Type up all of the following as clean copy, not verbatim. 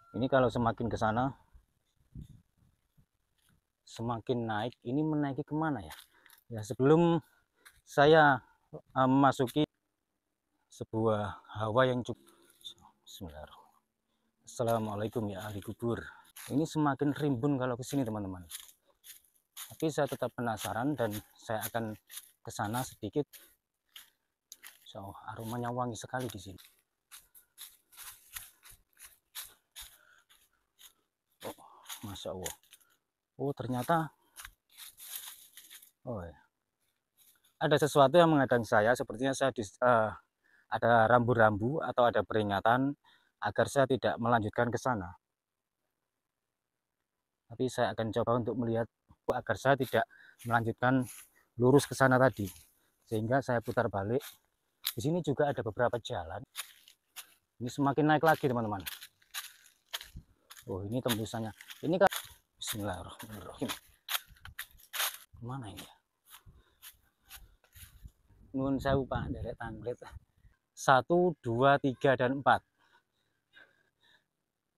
Ini kalau semakin ke sana, semakin naik. Ini menaiki kemana ya? Ya sebelum saya memasuki sebuah hawa yang cukup. Bismillahirrahmanirrahim. Assalamualaikum ya ahli kubur. Ini semakin rimbun kalau ke sini teman-teman. Tapi saya tetap penasaran dan saya akan ke sana sedikit. So, aromanya wangi sekali di sini. Oh, Masya Allah. Oh, ternyata oh ya, ada sesuatu yang menghadang saya. Sepertinya saya ada rambu-rambu atau ada peringatan agar saya tidak melanjutkan ke sana. Tapi saya akan coba untuk melihat agar saya tidak melanjutkan lurus ke sana tadi. Sehingga saya putar balik. Di sini juga ada beberapa jalan. Ini semakin naik lagi teman-teman. Oh, ini tembusannya. Ini kan Bismillahirrahmanirrahim. Kemana ini ya? Nun sewu Pak, derek tanglet. 1, 2, 3, dan 4.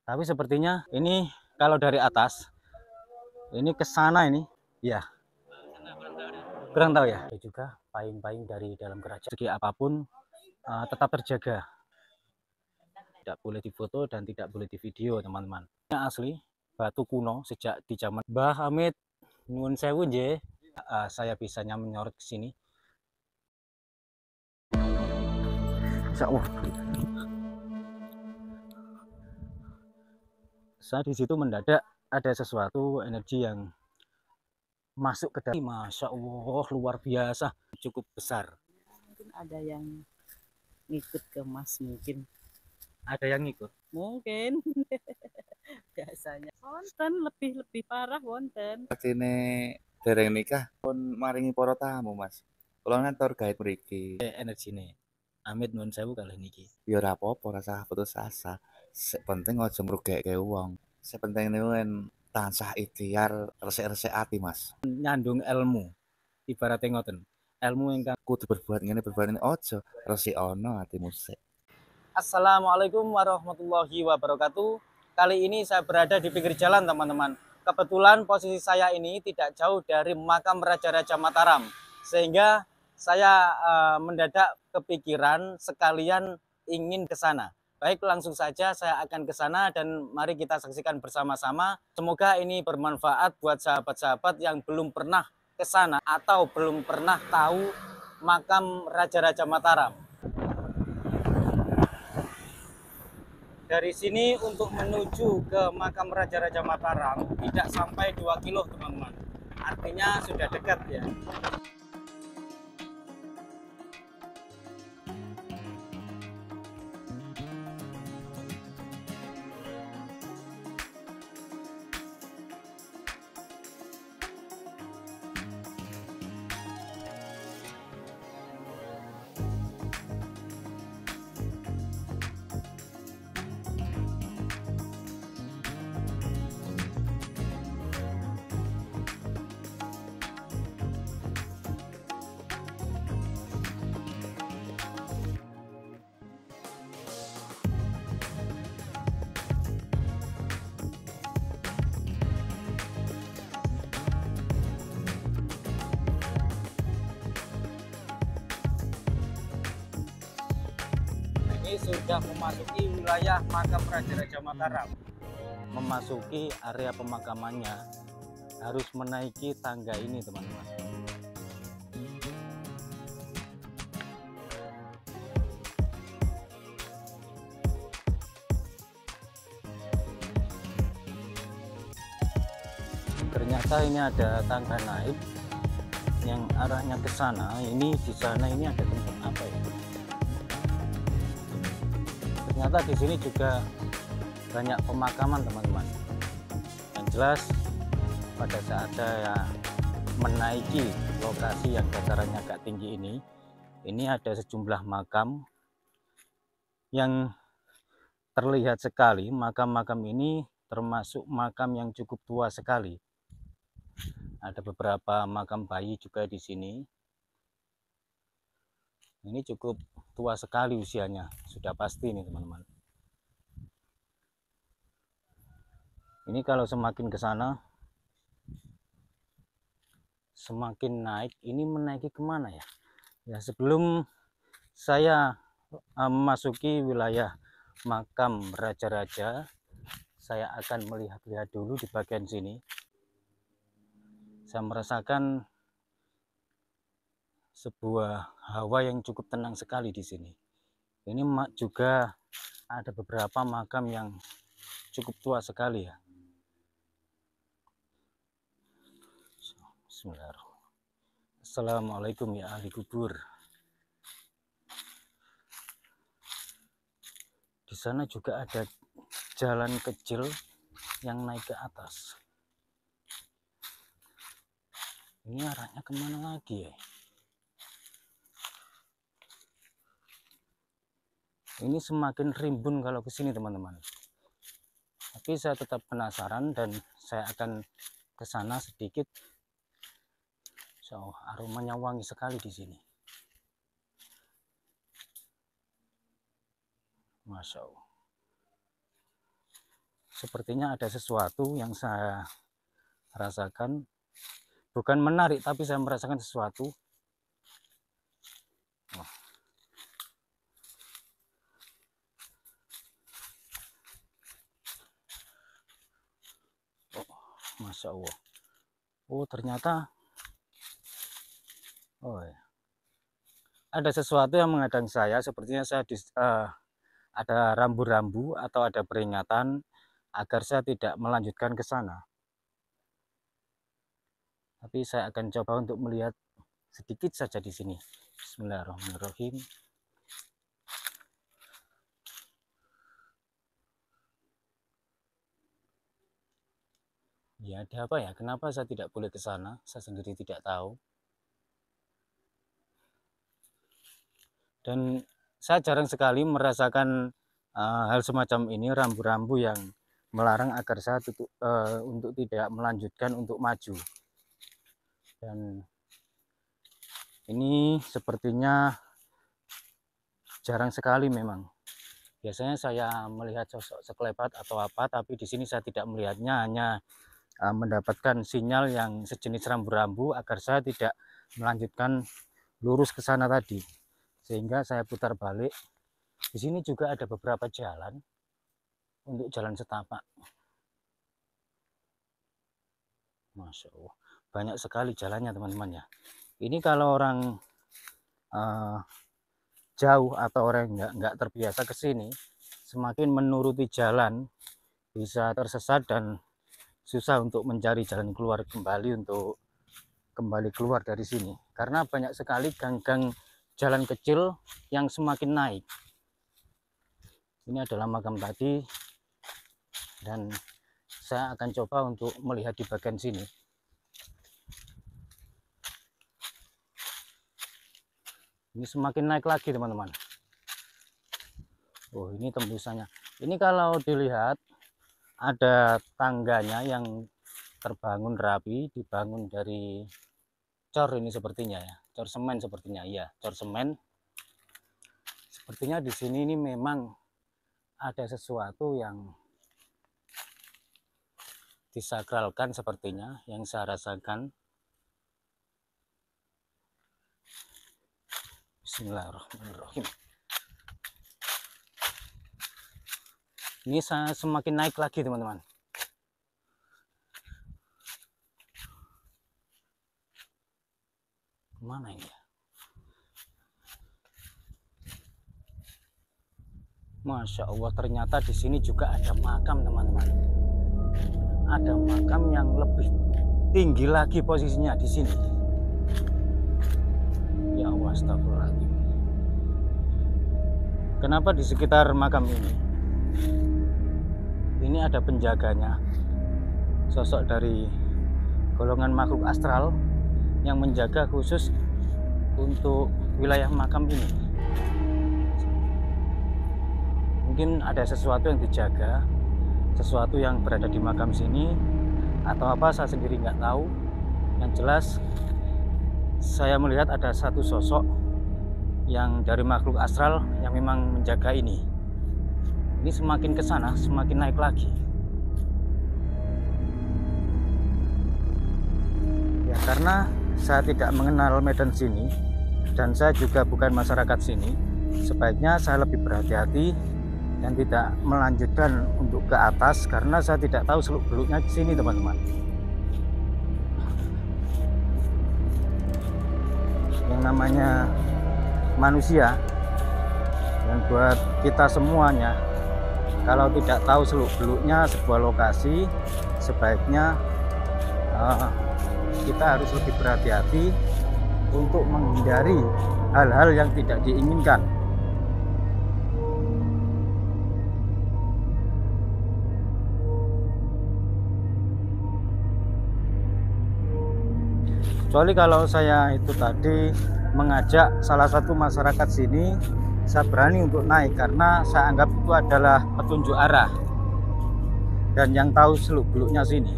Tapi sepertinya ini kalau dari atas, ini ke sana ini. Ya, kurang tahu ya. Ada juga payung-payung dari dalam kerajaan. Segi apapun tetap terjaga. Tidak boleh difoto dan tidak boleh divideo teman-teman. Ini asli batu kuno sejak di zaman Mbah Hamid Nuwun Sewu nggih. Saya bisanya menyorot ke sini. Insya Allah. Saya di situ mendadak ada sesuatu energi yang masuk ke dalam. Masya Allah, luar biasa, cukup besar. Mungkin ada yang ngikut ke Mas, mungkin Ada yang ngikut. biasanya wonten lebih parah wonten. Artine dereng nikah pun maringi para tamu, Mas. Kula kan tour guide mriki. Energi nih. Amit Nuwun Sewu kali niki. Ya ora apa-apa, ora usah putus asa. Sing penting aja mrugekke wong. Sing penting niku kan tansah ikhtiar, resik-resik ati, Mas. Nyandung ilmu. Ibaratnya ngoten. Ilmu ingkang Kudu berbuat ngene, berbuat ngene aja resik ana atimu sik. Assalamualaikum warahmatullahi wabarakatuh. Kali ini saya berada di pinggir jalan teman-teman. Kebetulan posisi saya ini tidak jauh dari makam Raja-Raja Mataram. Sehingga saya mendadak kepikiran sekalian ingin ke sana. Baik, langsung saja saya akan ke sana dan mari kita saksikan bersama-sama. Semoga ini bermanfaat buat sahabat-sahabat yang belum pernah ke sana atau belum pernah tahu makam Raja-Raja Mataram. Dari sini untuk menuju ke makam Raja-Raja Mataram tidak sampai 2 kilo teman-teman. Artinya sudah dekat ya. Ini sudah memasuki wilayah makam Raja-Raja Mataram. Memasuki area pemakamannya harus menaiki tangga ini teman-teman. Ternyata ini ada tangga naik yang arahnya ke sana. Ini di sana ini ada tempat apa ya? Ternyata di sini juga banyak pemakaman teman-teman. Yang jelas pada saat saya menaiki lokasi yang datarannya agak tinggi ini ada sejumlah makam yang terlihat sekali. Makam-makam ini termasuk makam yang cukup tua sekali. Ada beberapa makam bayi juga di sini. Ini cukup tua sekali usianya, sudah pasti nih teman-teman. Ini kalau semakin ke sana, semakin naik. Ini menaiki kemana ya? Ya, sebelum saya memasuki wilayah makam raja-raja, saya akan melihat-lihat dulu di bagian sini. Saya merasakan sebuah hawa yang cukup tenang sekali di sini. Ini juga ada beberapa makam yang cukup tua sekali ya. Bismillahirrahmanirrahim. Assalamualaikum ya ahli kubur. Di sana juga ada jalan kecil yang naik ke atas. Ini arahnya kemana lagi ya? Ini semakin rimbun kalau ke sini teman-teman. Tapi saya tetap penasaran dan saya akan ke sana sedikit. So, aromanya wangi sekali di sini. Masya Allah. Sepertinya ada sesuatu yang saya rasakan. Bukan menarik, tapi saya merasakan sesuatu. Oh. Masya Allah. Oh, ternyata ya. Ada sesuatu yang menghadang saya. Sepertinya saya ada rambu-rambu atau ada peringatan agar saya tidak melanjutkan ke sana. Tapi saya akan coba untuk melihat sedikit saja di sini. Bismillahirrahmanirrahim. Ya, ada apa ya? Kenapa saya tidak boleh ke sana? Saya sendiri tidak tahu. Dan saya jarang sekali merasakan hal semacam ini, rambu-rambu yang melarang agar saya untuk tidak melanjutkan untuk maju. Dan ini sepertinya jarang sekali memang. Biasanya saya melihat sosok sekelebat atau apa, tapi di sini saya tidak melihatnya, hanya mendapatkan sinyal yang sejenis rambu-rambu agar saya tidak melanjutkan lurus ke sana tadi. Sehingga saya putar balik. Di sini juga ada beberapa jalan untuk jalan setapak. Masya Allah, banyak sekali jalannya teman-teman ya. Ini kalau orang jauh atau orang nggak terbiasa ke sini, semakin menuruti jalan bisa tersesat dan susah untuk mencari jalan keluar kembali untuk kembali keluar dari sini. Karena banyak sekali gang-gang jalan kecil yang semakin naik. Ini adalah makam tadi dan saya akan coba untuk melihat di bagian sini. Ini semakin naik lagi teman-teman. Oh, ini tembusannya. Ini kalau dilihat ada tangganya yang terbangun rapi, dibangun dari cor ini sepertinya ya, cor semen sepertinya, iya, cor semen. Sepertinya di sini ini memang ada sesuatu yang disakralkan sepertinya, yang saya rasakan. Bismillahirrahmanirrahim. Ini saya semakin naik lagi teman-teman. Mana ini ya? Masya Allah, ternyata di sini juga ada makam teman-teman. Ada makam yang lebih tinggi lagi posisinya di sini. Ya Allah, astagfirullahaladzim. Kenapa di sekitar makam ini ada penjaganya, sosok dari golongan makhluk astral yang menjaga khusus untuk wilayah makam ini. Mungkin ada sesuatu yang dijaga, sesuatu yang berada di makam sini, atau apa saya sendiri nggak tahu. Yang jelas saya melihat ada satu sosok yang dari makhluk astral yang memang menjaga ini. Ini semakin ke sana semakin naik lagi. Ya, karena saya tidak mengenal medan sini dan saya juga bukan masyarakat sini, sebaiknya saya lebih berhati-hati dan tidak melanjutkan untuk ke atas karena saya tidak tahu seluk-beluknya di sini, teman-teman. Yang namanya manusia dan buat kita semuanya, kalau tidak tahu seluk-beluknya sebuah lokasi, sebaiknya kita harus lebih berhati-hati untuk menghindari hal-hal yang tidak diinginkan. Kecuali kalau saya itu tadi mengajak salah satu masyarakat sini, saya berani untuk naik karena saya anggap itu adalah petunjuk arah dan yang tahu seluk-beluknya sini.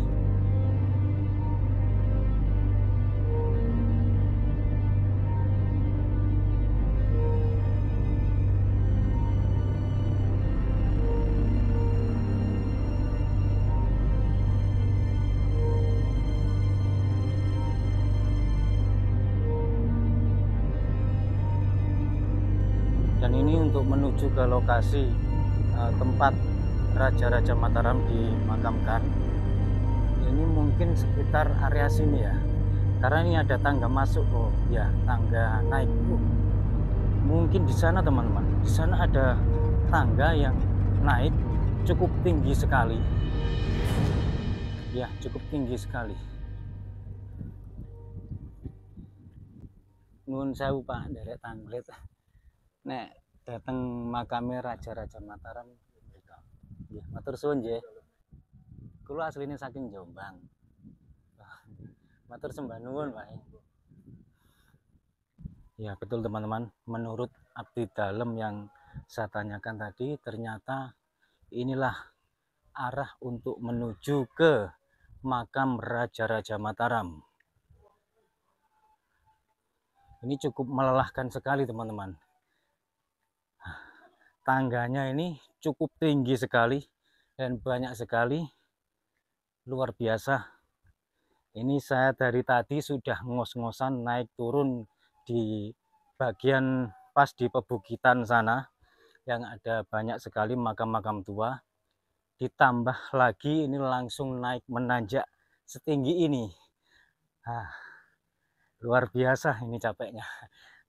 Dan ini untuk menuju ke lokasi tempat Raja-Raja Mataram dimakamkan. Ini mungkin sekitar area sini ya, karena ini ada tangga masuk. Oh ya, tangga naik. Mungkin di sana, teman-teman, di sana ada tangga yang naik cukup tinggi sekali. Ya, cukup tinggi sekali. Nuwun sewu Pak, derek tanglet. Nek dateng makame Raja-Raja Mataram. Ya, matur suwun nggih. Kula asline saking Jombang. Matur sembah nuwun Pak. Ya, betul teman-teman. Menurut abdi dalem yang saya tanyakan tadi, ternyata inilah arah untuk menuju ke makam Raja-Raja Mataram. Ini cukup melelahkan sekali, teman-teman. Tangganya ini cukup tinggi sekali dan banyak sekali, luar biasa. Ini saya dari tadi sudah ngos-ngosan naik turun di bagian pas di pebukitan sana yang ada banyak sekali makam-makam tua. Ditambah lagi ini langsung naik menanjak setinggi ini. Luar biasa ini capeknya.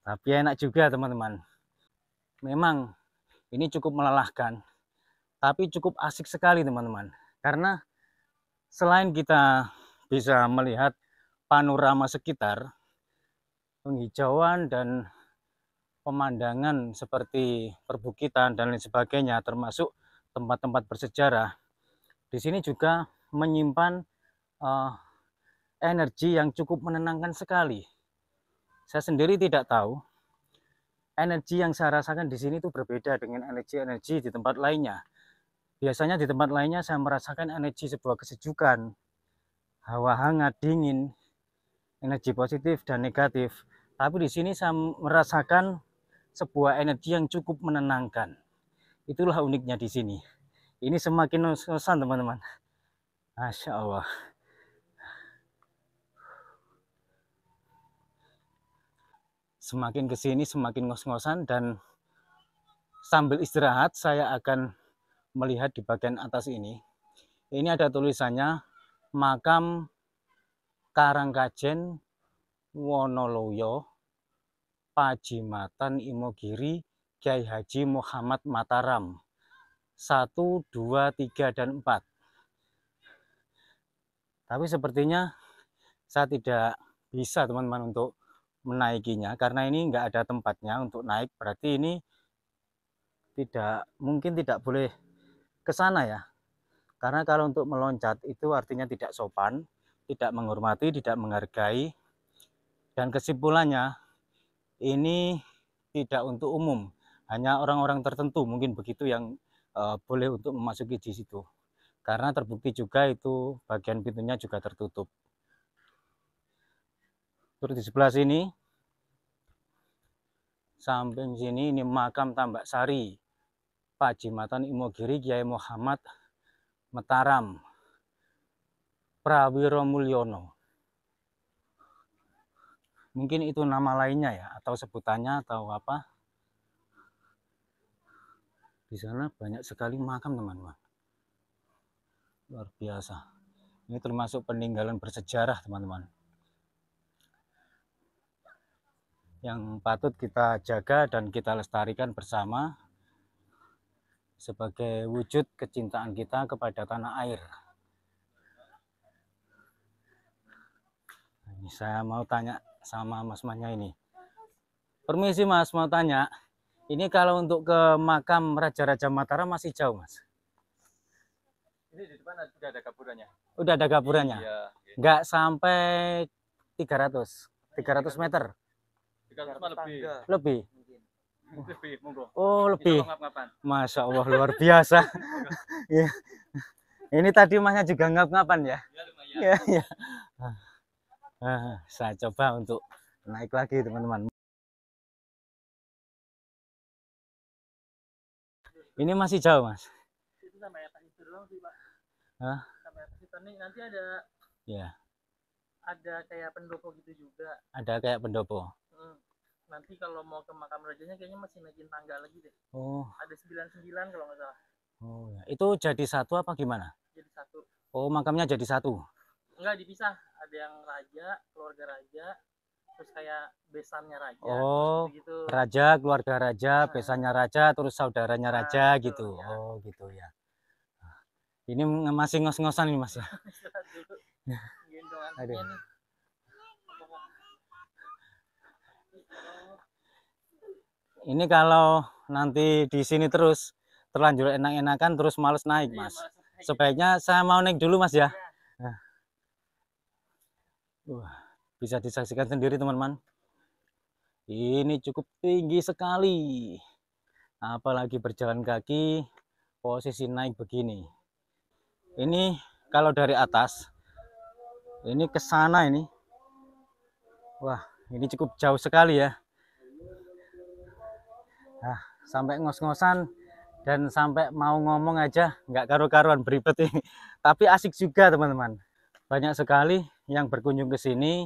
Tapi enak juga, teman-teman. Memang ini cukup melelahkan, tapi cukup asik sekali, teman-teman. Karena selain kita bisa melihat panorama sekitar, penghijauan dan pemandangan seperti perbukitan dan lain sebagainya, termasuk tempat-tempat bersejarah, di sini juga menyimpan energi yang cukup menenangkan sekali. Saya sendiri tidak tahu energi yang saya rasakan di sini itu berbeda dengan energi-energi di tempat lainnya. Biasanya di tempat lainnya saya merasakan energi sebuah kesejukan, hawa hangat, dingin, energi positif dan negatif. Tapi di sini saya merasakan sebuah energi yang cukup menenangkan. Itulah uniknya di sini. Ini semakin ngos-ngosan, teman-teman. Masya Allah. Semakin ke sini semakin ngos-ngosan dan sambil istirahat saya akan melihat di bagian atas ini. Ini ada tulisannya Makam Karangkajen Wonoloyo Pajimatan Imogiri Kyai Haji Muhammad Mataram 1, 2, 3, dan 4. Tapi sepertinya saya tidak bisa, teman-teman, untuk menaikinya karena ini nggak ada tempatnya untuk naik. Berarti ini mungkin tidak boleh ke sana ya, karena kalau untuk meloncat itu artinya tidak sopan, tidak menghormati, tidak menghargai, dan kesimpulannya ini tidak untuk umum, hanya orang-orang tertentu mungkin begitu yang boleh untuk memasuki di situ, karena terbukti juga itu bagian pintunya juga tertutup. Terus di sebelah sini, samping sini, ini makam Tambak Sari Pajimatan Imogiri Kyai Muhammad Mataram Prawiro Mulyono. Mungkin itu nama lainnya ya, atau sebutannya atau apa. Di sana banyak sekali makam teman-teman. Luar biasa. Ini termasuk peninggalan bersejarah teman-teman, yang patut kita jaga dan kita lestarikan bersama sebagai wujud kecintaan kita kepada tanah air. Ini saya mau tanya sama mas-masnya ini. Permisi mas, mau tanya. Ini kalau untuk ke makam Raja-Raja Mataram masih jauh mas? Ini di depan sudah ada kuburannya. Udah ada gapurannya? Iya. Nggak sampai 300 meter? 300 mah lebih. Lebih? Lebih, monggo. Oh lebih? Ngap-ngapan. Masya Allah luar biasa. Ya. Ini tadi masnya juga ngap-ngapan ya? Ya lumayan. Ya, ya. Saya coba untuk naik lagi teman-teman. Ini masih jauh mas? Itu sampai atas itu doang sih pak. Hah? Sampai atas itu nih nanti ada Ya, kayak pendopo gitu juga. ada kayak pendopo. Nanti kalau mau ke makam rajanya kayaknya masih naikin tangga lagi deh. Oh, Ada 99 kalau nggak salah. oh ya. Itu jadi satu apa gimana? Jadi satu. Oh, makamnya jadi satu. Enggak dipisah. Ada yang raja, keluarga raja, terus kayak besannya raja. Oh, gitu. raja, keluarga raja, besannya raja, terus saudaranya raja betul, gitu. ya. Oh, gitu ya. Ini masih ngos-ngosan nih mas ya. Gendong Aduh. anaknya nih. Ini kalau nanti di sini terus terlanjur enak-enakan terus males naik mas. Sebaiknya saya mau naik dulu mas ya. Bisa disaksikan sendiri teman-teman. Ini cukup tinggi sekali. Apalagi berjalan kaki posisi naik begini. Ini kalau dari atas ini ke sana ini. Wah, ini cukup jauh sekali ya. Nah, sampai ngos-ngosan dan sampai mau ngomong aja nggak karu-karuan beribet ini. Tapi asik juga teman-teman. Banyak sekali yang berkunjung ke sini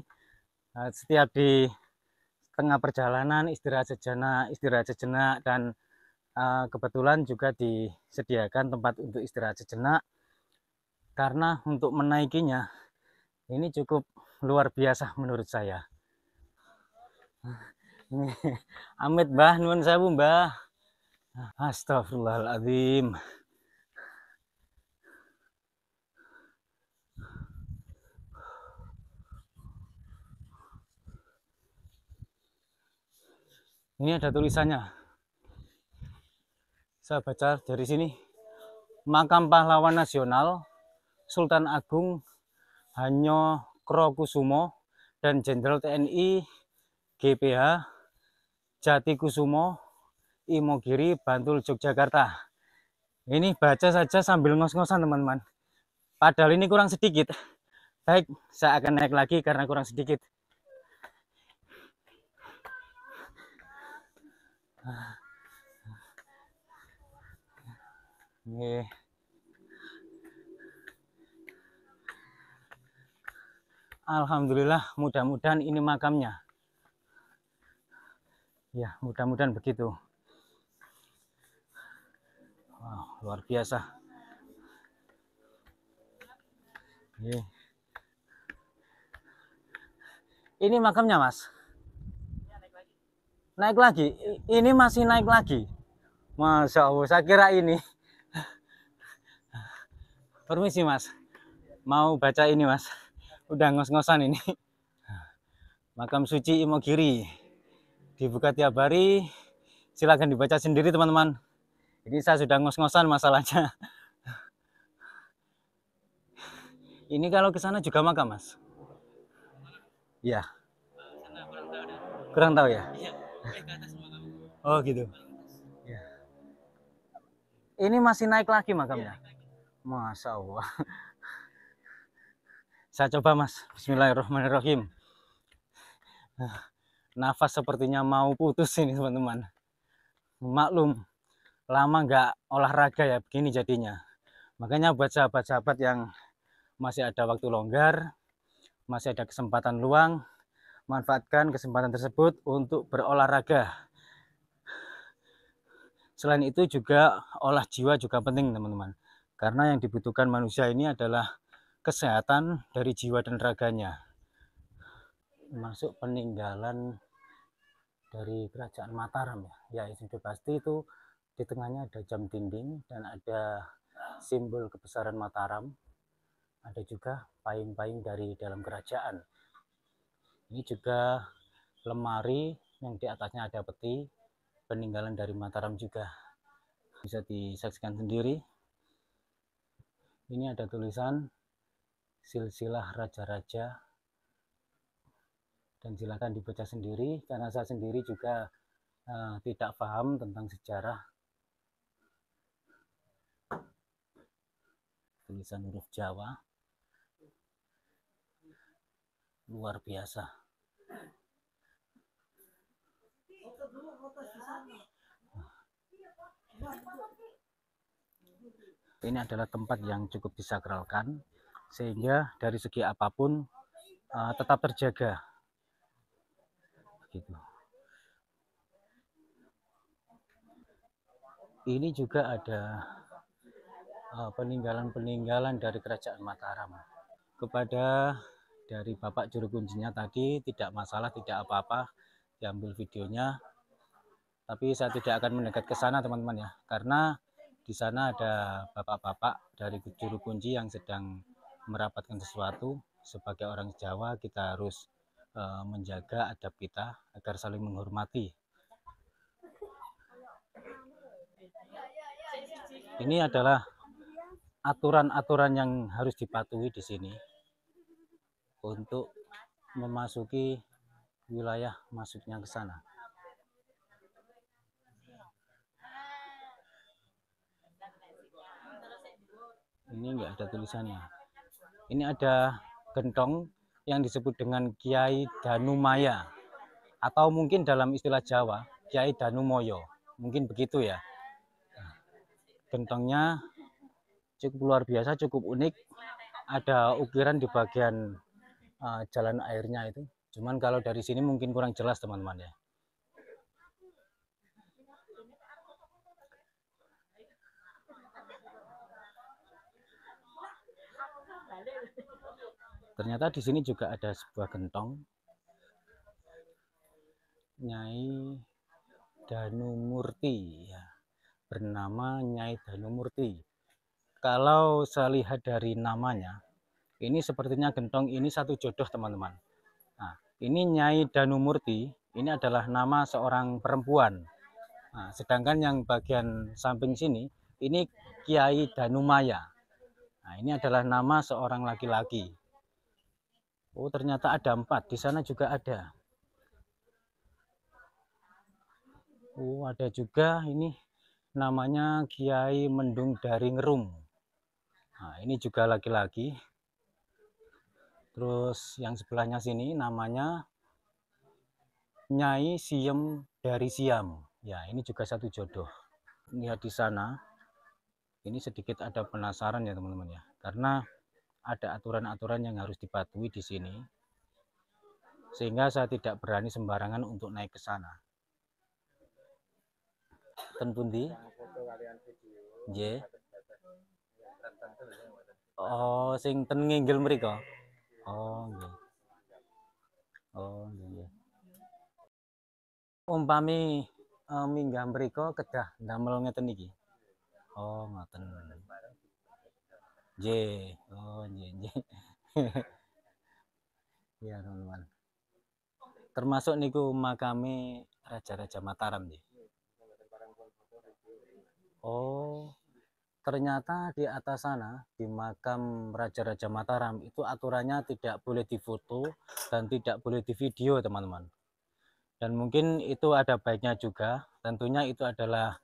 setiap di tengah perjalanan istirahat sejenak dan kebetulan juga disediakan tempat untuk istirahat sejenak karena untuk menaikinya ini cukup luar biasa menurut saya. Amit mbah, nuwun sewu mbah. Astagfirullahaladzim. Ini ada tulisannya. Saya baca dari sini. Makam Pahlawan Nasional Sultan Agung Hanyo Krokusumo dan Jenderal TNI GPH Jatikusumo Imogiri, Bantul, Yogyakarta. Ini baca saja sambil ngos-ngosan teman-teman. Padahal ini kurang sedikit. Baik, saya akan naik lagi karena kurang sedikit. Alhamdulillah, mudah-mudahan ini makamnya. Ya, mudah-mudahan begitu. Wow, luar biasa. Ini makamnya, Mas. Naik lagi. Ini masih naik lagi. Masya Allah, saya kira ini. Permisi, Mas. Mau baca ini, Mas. Udah ngos-ngosan ini. Makam suci Imogiri. Dibuka tiap hari. Silakan dibaca sendiri, teman-teman. Ini saya sudah ngos-ngosan masalahnya. Ini kalau ke sana juga makam, Mas? Iya. Kurang tahu ya? Oh gitu. Ya. Ini masih naik lagi makamnya? Masya Allah. Saya coba Mas. Bismillahirrahmanirrahim. Nafas sepertinya mau putus ini teman-teman. Maklum, lama nggak olahraga ya begini jadinya. Makanya buat sahabat-sahabat yang masih ada waktu longgar, masih ada kesempatan luang, manfaatkan kesempatan tersebut untuk berolahraga. Selain itu juga olah jiwa juga penting teman-teman, karena yang dibutuhkan manusia ini adalah kesehatan dari jiwa dan raganya. Termasuk peninggalan dari kerajaan Mataram ya, sudah pasti itu di tengahnya ada jam dinding dan ada simbol kebesaran Mataram, ada juga payung-payung dari dalam kerajaan. Ini juga lemari yang di atasnya ada peti, peninggalan dari Mataram juga. Bisa disaksikan sendiri. Ini ada tulisan silsilah raja-raja, dan silakan dibaca sendiri karena saya sendiri juga tidak paham tentang sejarah. Tulisan huruf Jawa luar biasa. Ini adalah tempat yang cukup disakralkan sehingga dari segi apapun tetap terjaga. Begitu. Ini juga ada peninggalan-peninggalan dari kerajaan Mataram. Kepada dari Bapak juru kuncinya tadi tidak masalah, tidak apa-apa diambil videonya, tapi saya tidak akan mendekat ke sana teman-teman ya, karena di sana ada bapak-bapak dari juru kunci yang sedang merapatkan sesuatu. Sebagai orang Jawa kita harus menjaga adab kita agar saling menghormati. Ini adalah aturan-aturan yang harus dipatuhi di sini untuk memasuki wilayah masuknya ke sana. Ini enggak ada tulisannya. Ini ada gentong yang disebut dengan Kiai Danumaya, atau mungkin dalam istilah Jawa Kiai Danumoyo, mungkin begitu ya. Gentongnya cukup luar biasa, cukup unik. Ada ukiran di bagian jalan airnya itu. Cuman kalau dari sini mungkin kurang jelas teman-teman ya. Ternyata di sini juga ada sebuah gentong Nyai Danumurti ya, bernama Nyai Danumurti. Kalau saya lihat dari namanya, ini sepertinya gentong ini satu jodoh teman-teman. Nah, ini Nyai Danumurti, ini adalah nama seorang perempuan. Nah, sedangkan yang bagian samping sini, ini Kiai Danumaya. Nah, ini adalah nama seorang laki-laki. Oh, ternyata ada 4. Di sana juga ada. Oh, ada juga ini namanya Kiai Mendung dari Ngerum. Nah, ini juga laki-laki. Terus yang sebelahnya sini namanya Nyai Siem dari Siam. Ya, ini juga satu jodoh. Lihat di sana. Ini sedikit ada penasaran ya teman-teman ya. Karena ada aturan-aturan yang harus dipatuhi di sini. Sehingga saya tidak berani sembarangan untuk naik ke sana. Ten pundi? Nggih. Oh, sing ten nginggil mriko. Oh, nggih. Oh, nggih. Umpami minggah mriko kedah ndamel ngeten iki. Oh, ngoten. Nggih. Oh, nggih, nggih. Ya, teman-teman. Termasuk niku makame Raja-Raja Mataram nggih. Oh, ternyata di atas sana di makam Raja-Raja Mataram itu aturannya tidak boleh difoto dan tidak boleh divideo teman-teman. Dan mungkin itu ada baiknya juga, tentunya itu adalah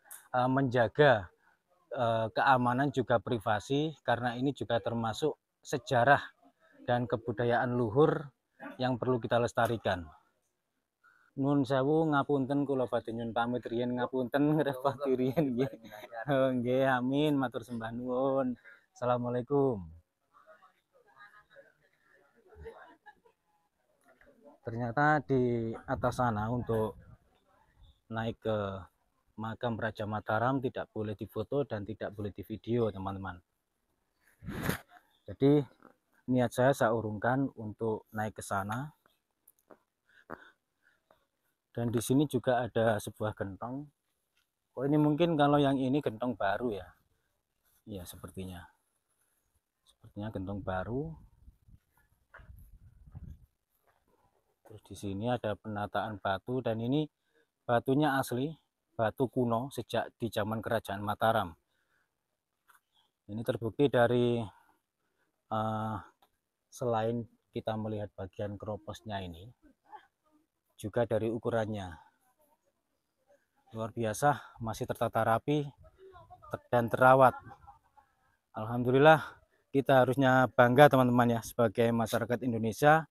menjaga keamanan juga privasi, karena ini juga termasuk sejarah dan kebudayaan luhur yang perlu kita lestarikan. Nun sewu ngapunten kula badhe nyuwun pamit riyen, ngapunten ngrepoti riyen nggih. Nggih, amin, matur sembah nuwun. Assalamualaikum. Ternyata di atas sana untuk naik ke makam Raja Mataram tidak boleh difoto dan tidak boleh divideo, teman-teman. Jadi niat saya urungkan untuk naik ke sana. Dan di sini juga ada sebuah gentong. Oh, ini mungkin kalau yang ini gentong baru ya. Iya, sepertinya gentong baru. Terus di sini ada penataan batu, dan ini batunya asli, batu kuno sejak di zaman Kerajaan Mataram. Ini terbukti dari selain kita melihat bagian kroposnya ini, juga dari ukurannya. Luar biasa, masih tertata rapi dan terawat. Alhamdulillah, kita harusnya bangga teman-teman ya, sebagai masyarakat Indonesia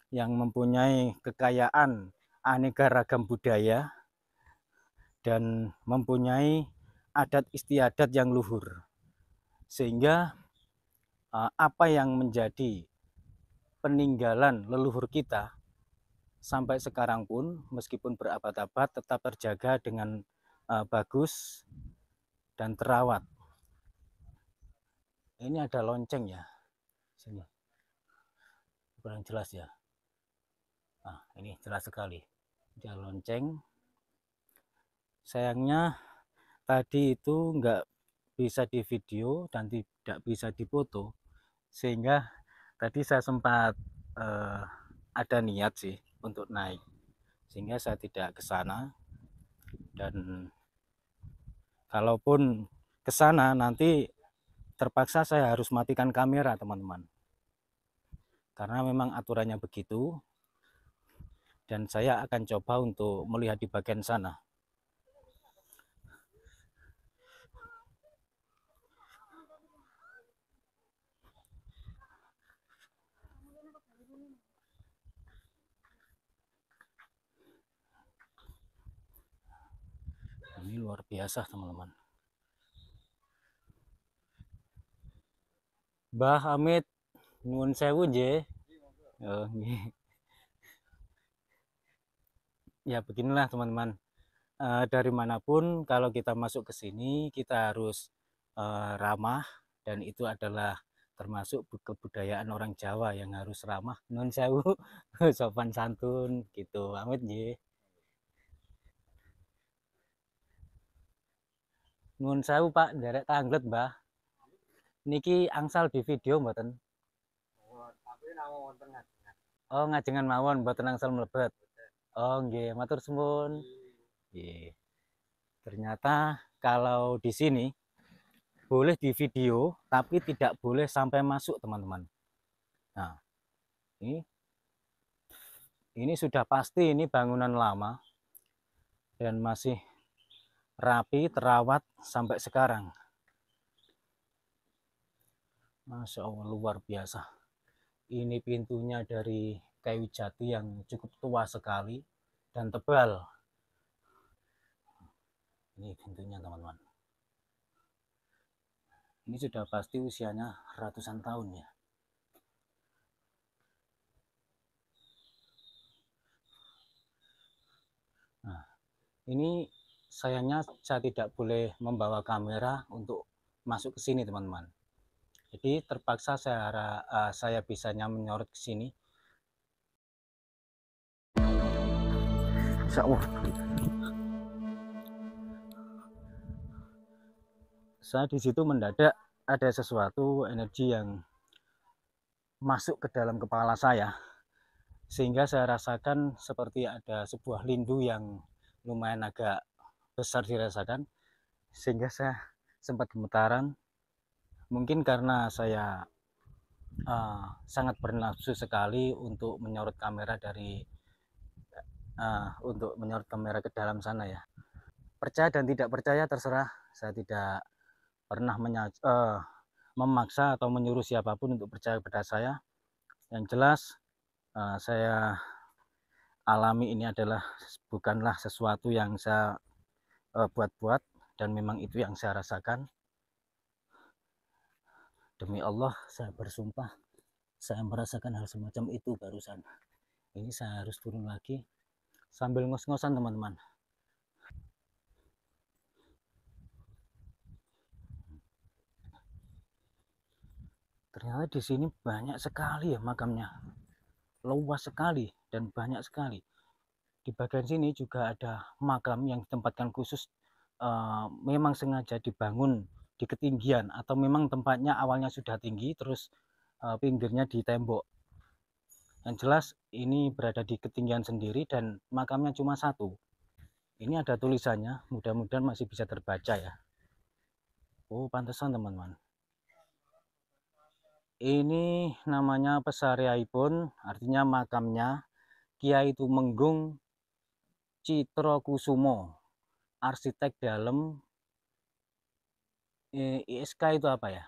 yang mempunyai kekayaan aneka ragam budaya dan mempunyai adat istiadat yang luhur, sehingga apa yang menjadi peninggalan leluhur kita sampai sekarang pun, meskipun berabad-abad, tetap terjaga dengan bagus dan terawat. Ini ada lonceng ya, sini kurang jelas ya. Nah, ini jelas sekali, ada lonceng. Sayangnya tadi itu nggak bisa di video dan tidak bisa difoto, sehingga tadi saya sempat ada niat sih untuk naik, sehingga saya tidak ke sana. Dan kalaupun ke sana nanti terpaksa saya harus matikan kamera, teman-teman, karena memang aturannya begitu. Dan saya akan coba untuk melihat di bagian sana. Ini luar biasa, teman-teman. Mbah Hamid, nuwun sewu nggih. Oh, nggih. Ya beginilah teman-teman. Dari manapun kalau kita masuk ke sini, kita harus ramah, dan itu adalah termasuk kebudayaan orang Jawa yang harus ramah, nuwun sewu, sopan santun gitu. Amit nggih. Nuwun sewu Pak, nderek tanglet Mbah. Niki angsal di video mboten? Oh, ngajengan mawon mboten angsal mlebet. Oh, nggih, matur suwun. Nggih. Ternyata kalau di sini boleh di video, tapi tidak boleh sampai masuk, teman-teman. Nah, ini sudah pasti ini bangunan lama dan masih rapi, terawat sampai sekarang. Masya Allah, luar biasa. Ini pintunya dari kayu jati yang cukup tua sekali dan tebal. Ini pintunya, teman-teman. Ini sudah pasti usianya ratusan tahun ya. Nah, ini sayangnya saya tidak boleh membawa kamera untuk masuk ke sini, teman-teman. Jadi terpaksa saya bisanya menyorot ke sini. Saya di situ mendadak ada sesuatu energi yang masuk ke dalam kepala saya, sehingga saya rasakan seperti ada sebuah lindu yang lumayan agak besar dirasakan, sehingga saya sempat gemetaran. Mungkin karena saya sangat bernafsu sekali untuk menyorot kamera ke dalam sana ya. Percaya dan tidak percaya terserah, saya tidak pernah memaksa atau menyuruh siapapun untuk percaya pada saya. Yang jelas saya alami ini bukanlah sesuatu yang saya buat-buat, dan memang itu yang saya rasakan. Demi Allah, saya bersumpah saya merasakan hal semacam itu barusan. Ini saya harus turun lagi sambil ngos-ngosan teman-teman. Ternyata di sini banyak sekali ya makamnya, luas sekali dan banyak sekali. Di bagian sini juga ada makam yang ditempatkan khusus, memang sengaja dibangun di ketinggian atau memang tempatnya awalnya sudah tinggi terus pinggirnya di tembok. Yang jelas ini berada di ketinggian sendiri dan makamnya cuma satu. Ini ada tulisannya, mudah-mudahan masih bisa terbaca ya. Oh, pantesan teman-teman. Ini namanya Pesariaipun, artinya makamnya Kiai Tumenggung Citrokusumo, arsitek dalam ISK itu apa ya?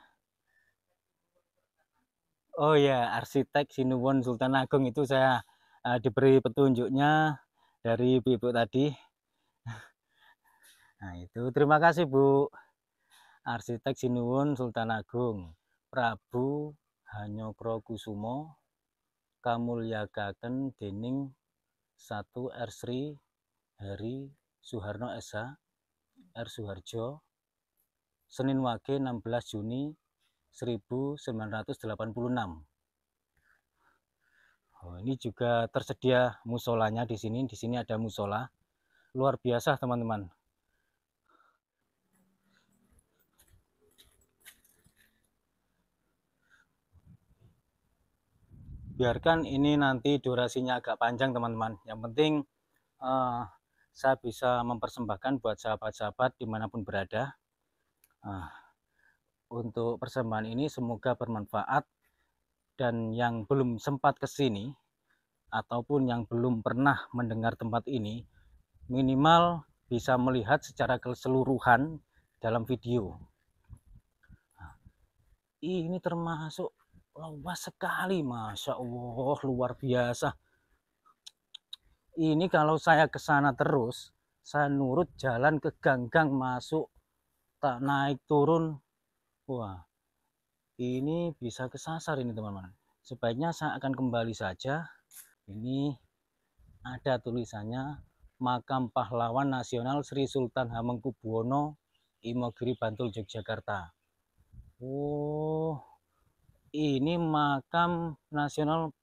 Oh ya, arsitek Sinuwun Sultan Agung itu saya diberi petunjuknya dari ibu-ibu tadi. Nah itu, terima kasih Bu. Arsitek Sinuwun Sultan Agung, Prabu Hanyokrokusumo, kamulyakaken dening 1 R Sri Hari Suharno SH, R Suharjo, Senin Wage 16 Juni 1986. Oh, ini juga tersedia musolanya di sini. Di sini ada musola. Luar biasa, teman-teman. Biarkan ini nanti durasinya agak panjang, teman-teman. Yang penting saya bisa mempersembahkan buat sahabat-sahabat dimanapun berada. Untuk persembahan ini semoga bermanfaat, dan yang belum sempat ke sini ataupun yang belum pernah mendengar tempat ini minimal bisa melihat secara keseluruhan dalam video. Ini termasuk luas sekali, Masya Allah, luar biasa. Ini kalau saya ke sana terus, saya nurut jalan ke gang-gang masuk, tak naik turun, wah ini bisa kesasar ini teman-teman. Sebaiknya saya akan kembali saja. Ini ada tulisannya Makam Pahlawan Nasional Sri Sultan Hamengkubuwono, Imogiri, Bantul, Yogyakarta. Oh, ini makam nasional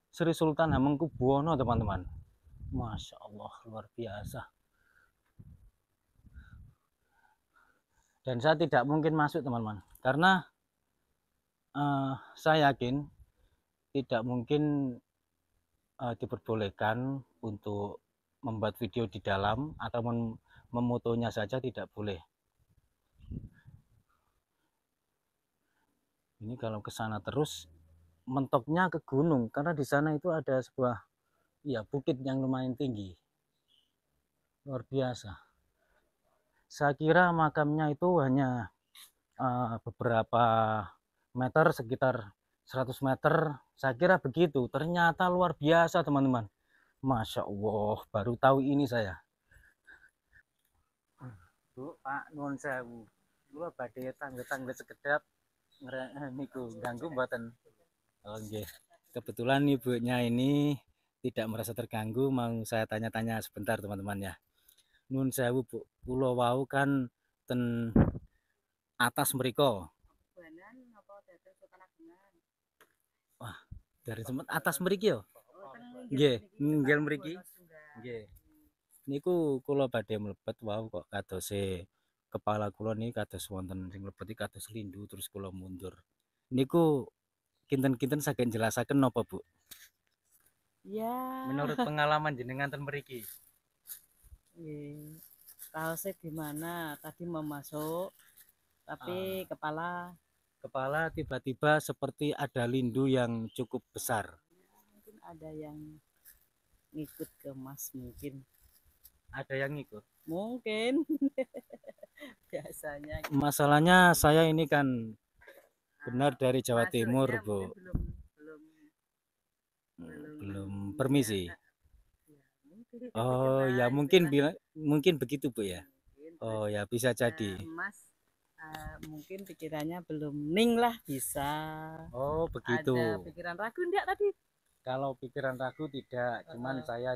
Sri Sultan Hamengkubuwono teman-teman. Masya Allah, luar biasa. Dan saya tidak mungkin masuk teman-teman, karena saya yakin tidak mungkin diperbolehkan untuk membuat video di dalam atau memotonya saja, tidak boleh. Ini kalau ke sana terus mentoknya ke gunung, karena di sana itu ada sebuah bukit yang lumayan tinggi. Luar biasa. Saya kira makamnya itu hanya beberapa meter, sekitar 100 meter. Saya kira begitu. Ternyata luar biasa teman-teman. Masya Allah, baru tahu ini saya. Bu, Pak, nuwun sewu. Kula badhe tangga-tangga sekedap niku ganggu mboten? Oh nggih. Kebetulan ibunya ini tidak merasa terganggu, mau saya tanya-tanya sebentar teman-teman ya. Nuwun sewu Bu, kula wau kan ten atas mriko. Wah, dari tempat atas mriki yo. Nggih, nggih mriki. Nggih. Niku kula badhe mlebet wau kok kadose kepala kula niki kados wonten sing mlebet iki kados lindu terus kula mundur. Niku kinten-kinten saged jelasaken napa, Bu? Ya, Menurut pengalaman jenengan ten mriki. kaosnya gimana? Tadi mau masuk, tapi Kepala tiba-tiba seperti ada lindu yang cukup besar. mungkin ada yang ngikut ke Mas mungkin. Ada yang ngikut. Mungkin. Biasanya gitu. Masalahnya saya ini kan benar dari Jawa Timur, Masuknya Bu. mungkin Belum permisi. Ya, mungkin Oh ya, mungkin begitu Bu ya. mungkin. Oh ya, bisa jadi. Mas mungkin pikirannya belum ning lah, bisa. Oh begitu. Ada pikiran ragu enggak tadi? Kalau pikiran ragu tidak, cuman Heeh. saya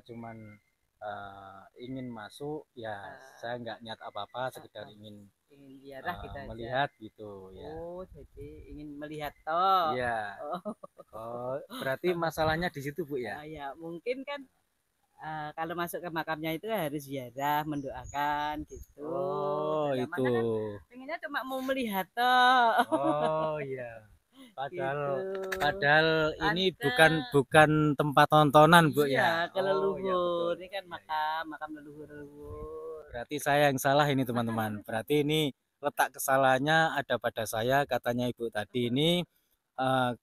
ingin masuk, ya saya Ah, nggak niat apa-apa, sekedar heeh. ingin Ingin ziarah gitu aja. melihat gitu ya. Oh, jadi ingin melihat toh. Iya. Oh, Oh, berarti masalahnya di situ Bu ya? ya mungkin kan kalau masuk ke makamnya itu harus ziarah, mendoakan gitu. Oh, Dalam itu. mana kan pengennya cuma mau melihat toh. Oh iya. Padahal Gitu. padahal ini Ante, bukan tempat tontonan Bu iya, ya. ke Oh iya betul. leluhur. Ini kan Iya, iya. makam, makam leluhur-leluhur. Berarti saya yang salah ini teman-teman. Berarti ini letak kesalahannya ada pada saya, katanya Ibu tadi ini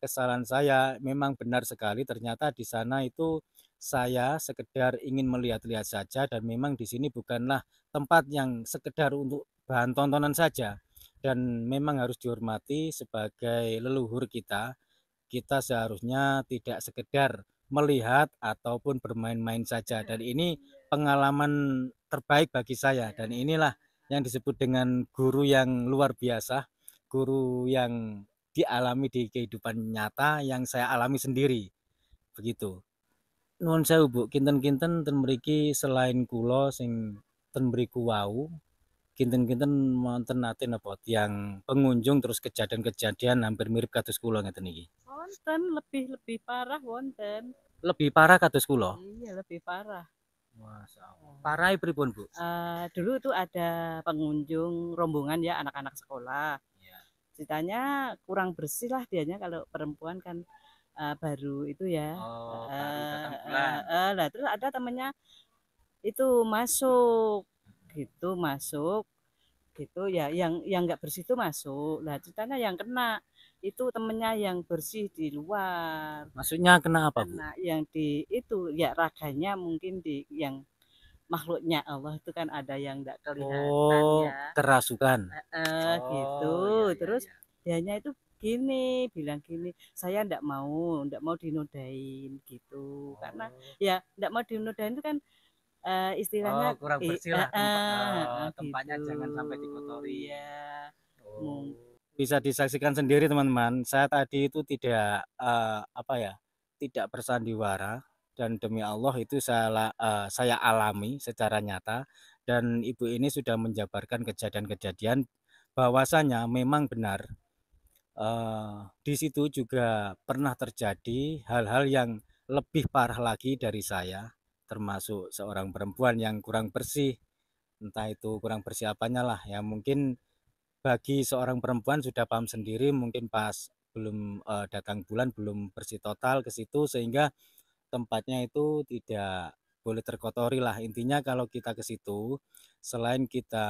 kesalahan saya memang benar sekali. Ternyata di sana itu saya sekedar ingin melihat-lihat saja dan memang di sini bukanlah tempat yang sekedar untuk bahan tontonan saja. Dan memang harus dihormati sebagai leluhur kita. Kita seharusnya tidak sekedar melihat ataupun bermain-main saja. Dan ini pengalaman terbaik bagi saya. Dan inilah yang disebut dengan guru yang luar biasa, guru yang dialami di kehidupan nyata yang saya alami sendiri. Begitu. Nuwun sewu Bu, kinten-kinten ten mriki selain kula sing ten mriku wau, kinten-kinten wonten nate napa tiyang pengunjung terus kejadian-kejadian hampir mirip kados kula ngeten iki. Wonten lebih parah wonten. Lebih parah kados kula. Iya, lebih parah. Masyaallah. Parahe pripun, Bu? Dulu tuh ada pengunjung rombongan ya anak-anak sekolah. Iya. Ceritanya kurang bersih lah dianya kalau perempuan kan baru itu ya. Oh, baru datang bulan. Lah terus ada temennya itu masuk gitu masuk gitu ya yang nggak bersih itu masuk lah ceritanya yang kena itu temennya yang bersih di luar Maksudnya kena apa, Bu? kena yang di itu ya raganya mungkin di yang makhluknya Allah itu kan ada yang nggak kelihatan Oh, ya kerasukan. gitu Oh, iya iya terus iya. dianya itu bilang gini saya ndak mau dinodain gitu karena Oh. ya ndak mau dinodain itu kan Oh, istilahnya kurang bersih lah tempatnya gitu. jangan sampai dikotori. Ya, Oh. mung Bisa disaksikan sendiri teman-teman. Saya tadi itu tidak apa ya, tidak bersandiwara dan demi Allah itu saya alami secara nyata dan ibu ini sudah menjabarkan kejadian-kejadian bahwasanya memang benar di situ juga pernah terjadi hal-hal yang lebih parah lagi dari saya, termasuk seorang perempuan yang kurang bersih, entah itu kurang bersih apanya lah ya mungkin bagi seorang perempuan sudah paham sendiri mungkin pas belum datang bulan belum bersih total ke situ sehingga tempatnya itu tidak boleh terkotori lah. Intinya kalau kita ke situ selain kita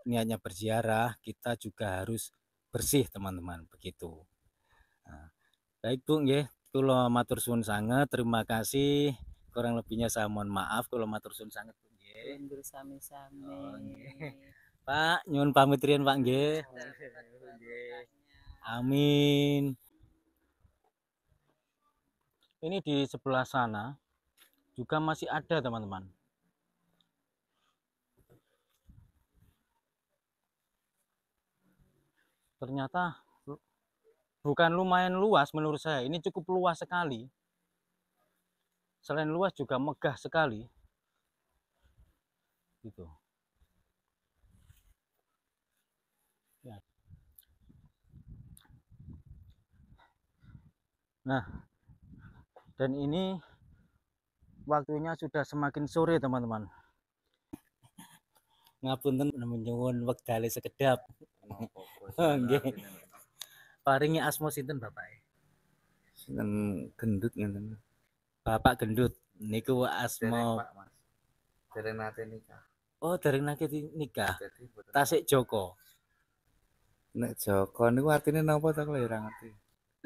niatnya berziarah, kita juga harus bersih teman-teman begitu. Nah, baik Bu nggih, kula matur suwun sanget, terima kasih. Kurang lebihnya saya mohon maaf, kula matur suwun sanget Bu nggih. Undur sami-sami. Oh nggih. Pak, nyuwun pamit riyen Pak nggih. Nggih. Amin. Ini di sebelah sana juga masih ada teman-teman. Ternyata bukan lumayan luas menurut saya, ini cukup luas sekali. Selain luas juga megah sekali. Gitu. Ya. Nah, dan ini waktunya sudah semakin sore teman-teman. Ngapunten nyuwun wektale sekedap. Nggih. Paringi asma sinten Bapak? Sinten gendut ngenten. Bapak Gendut. Niku Dereng asma. Pak Mas. Dereng nate nikah. Oh, dereng nate nikah. Jadi mboten Tasik Joko. nek Joko niku artine napa ta kula ora ngerti.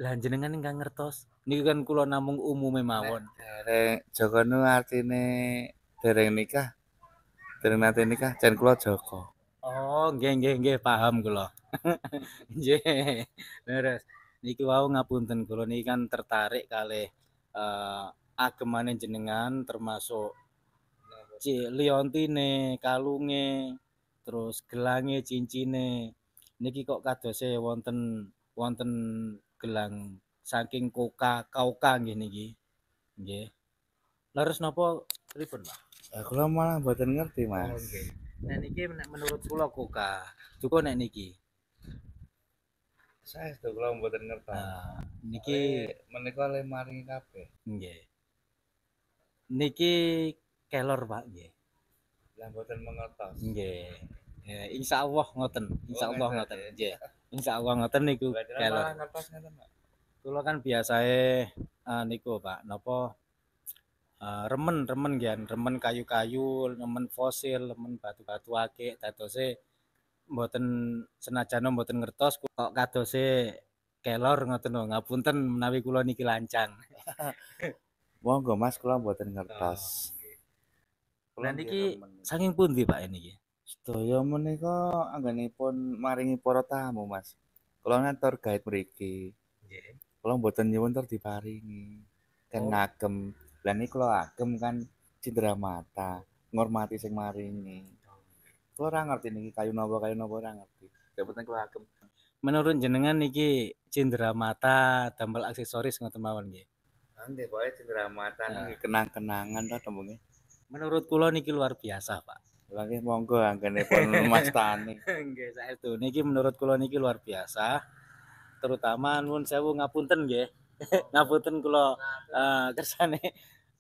Lah jenengan ingkang ngertos. Niku kan kula namung umume Nek mawon. dereng Joko niku artine dereng nikah. Dereng nate nikah jan kula Joko. Oh, nggih paham kula. Nggih. Leres. Niki wau ngapunten kula niki kan tertarik kalih agemane jenengan termasuk liontine, kalunge, terus gelange, cincine. Niki kok kadose wonten wonten gelang saking kauka nggih niki. Nggih. Leres napa pripun, Pak? Kula malah mboten ngerti, Oh, Mas. nggih. Nek niki nek menurut kula Kuka. Cukup nek niki. Saestu kula mboten ngertos. Niki Menika le maringi kabeh. nggih. Niki kelor, Pak, nggih. Lah mboten mengertos. Nggih. Ya, insyaallah ngoten. Insyaallah ngeten ngoten. ya. Nggih. Insyaallah ngoten niku Berarti kelor. malah ngertos ngeten, Pak. Kula kan biasae niku, Pak, napa remen nggih, remen kayu-kayu, remen fosil, remen batu-batu akik dadose mboten senajan mboten ngertos kok kadose kelor ngoten lho. Ngapunten menawi kula niki lancang. Monggo Mas, kula mboten Oh, ngertos. nggih. Kula Lah nggih niki remen. saking pundi Pak niki? Sedaya menika anggenipun maringi para tamu, Mas. Kula kan tour guide mriki. Nggih. Kula mboten nyuwun tur diparingi. Kan Oh. ngagem. Lah niki kula agem kan cindera mata, ngormati sing maringi. Kula ora ngerti niki kayu napa ora ngerti. Yang penting kula agem. Menurut jenengan niki cindera mata damel aksesoris ngoten mawon nggih. Nggih, pokoke cindera mata Nah. niki kenang-kenangan ta tembunge. Menurut kula niki luar biasa, Pak. Lah nggih monggo anggenipun Mas Tani. Nggih, saestu. Niki menurut kula niki luar biasa. Terutama nuwun sewu ngapunten nggih. Ngapunten kula kersane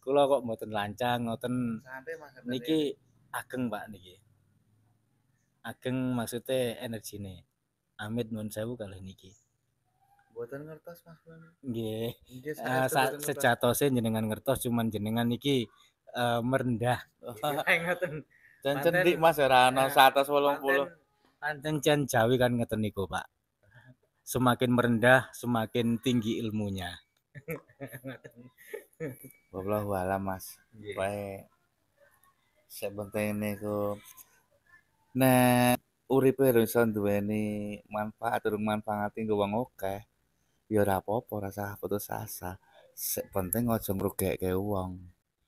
kula kok mboten lancang ngoten. Santai Mas. Niki ageng, Pak niki. Ageng maksudnya energine. Amit nuwun sewu kalih niki. Mboten ngertos Mas kula. Nggih. Nggih saestu mboten ngertos. Sejatose jenengan ngertos cuman jenengan niki merendah. Ngoten. Jan cendik Mas ora ana 180. Pancen Cen Jawi kan ngeten niku, Pak. Semakin merendah, semakin tinggi ilmunya. Wallahu alam Mas. Nggih. Pokoke sing penting niku nek uripe iso duweni manfaat durung manfaati nggo wong akeh ya ora apa-apa ora usah putus asa. Sing penting aja ngrugekke wong.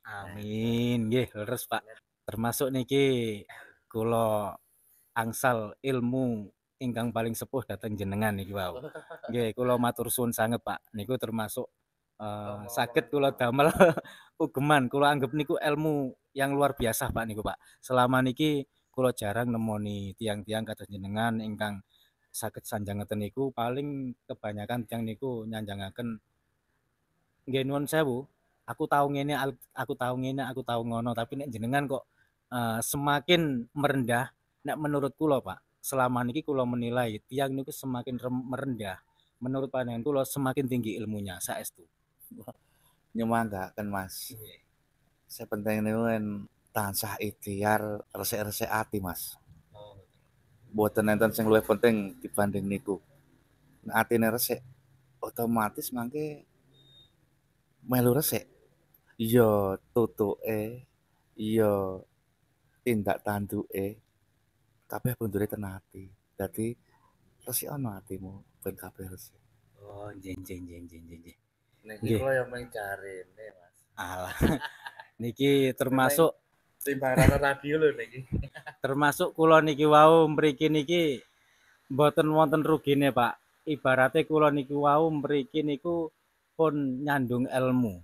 Amin. Nggih, leres, Pak. Termasuk niki kula angsal ilmu ingkang paling sepuh dhateng jenengan niki wau. Nggih, kula matur suwun sanget, Pak. Niku termasuk saged kula damel ugeman. Kula anggap niku ilmu yang luar biasa, Pak niku, Pak. Selama niki kula jarang nemoni tiang-tiang kados jenengan ingkang saged sanjang ngeten niku, paling kebanyakan tiang niku nyanjangaken nggih nuwun sewu, aku tahu ngene, aku tahu ngono, tapi nek jenengan kok semakin merendah, nek menurut kula, Pak, selama niki kula menilai tiang niku semakin merendah. Menurut pandangan kula semakin tinggi ilmunya, saestu. Nyemanggaken Mas. Sing penting niku kan tansah ikhtiar resik-resik ati Mas. Mboten enten sing luwih penting dibanding niku. Nek atine resik otomatis mangke melu resik. Iya tutuke, iya tindak tanduke kabeh bundure ten ati. Dadi resik ana atimu ben kabeh resik. Oh, nggih. Nek Nggih. kula yo mung carine Mas. Alah. Niki termasuk Timbangan radio lho niki. termasuk kula niki wau mriki niki mboten wonten rugine, Pak. Ibarate kula niki wau mriki niku pun nyandung ilmu.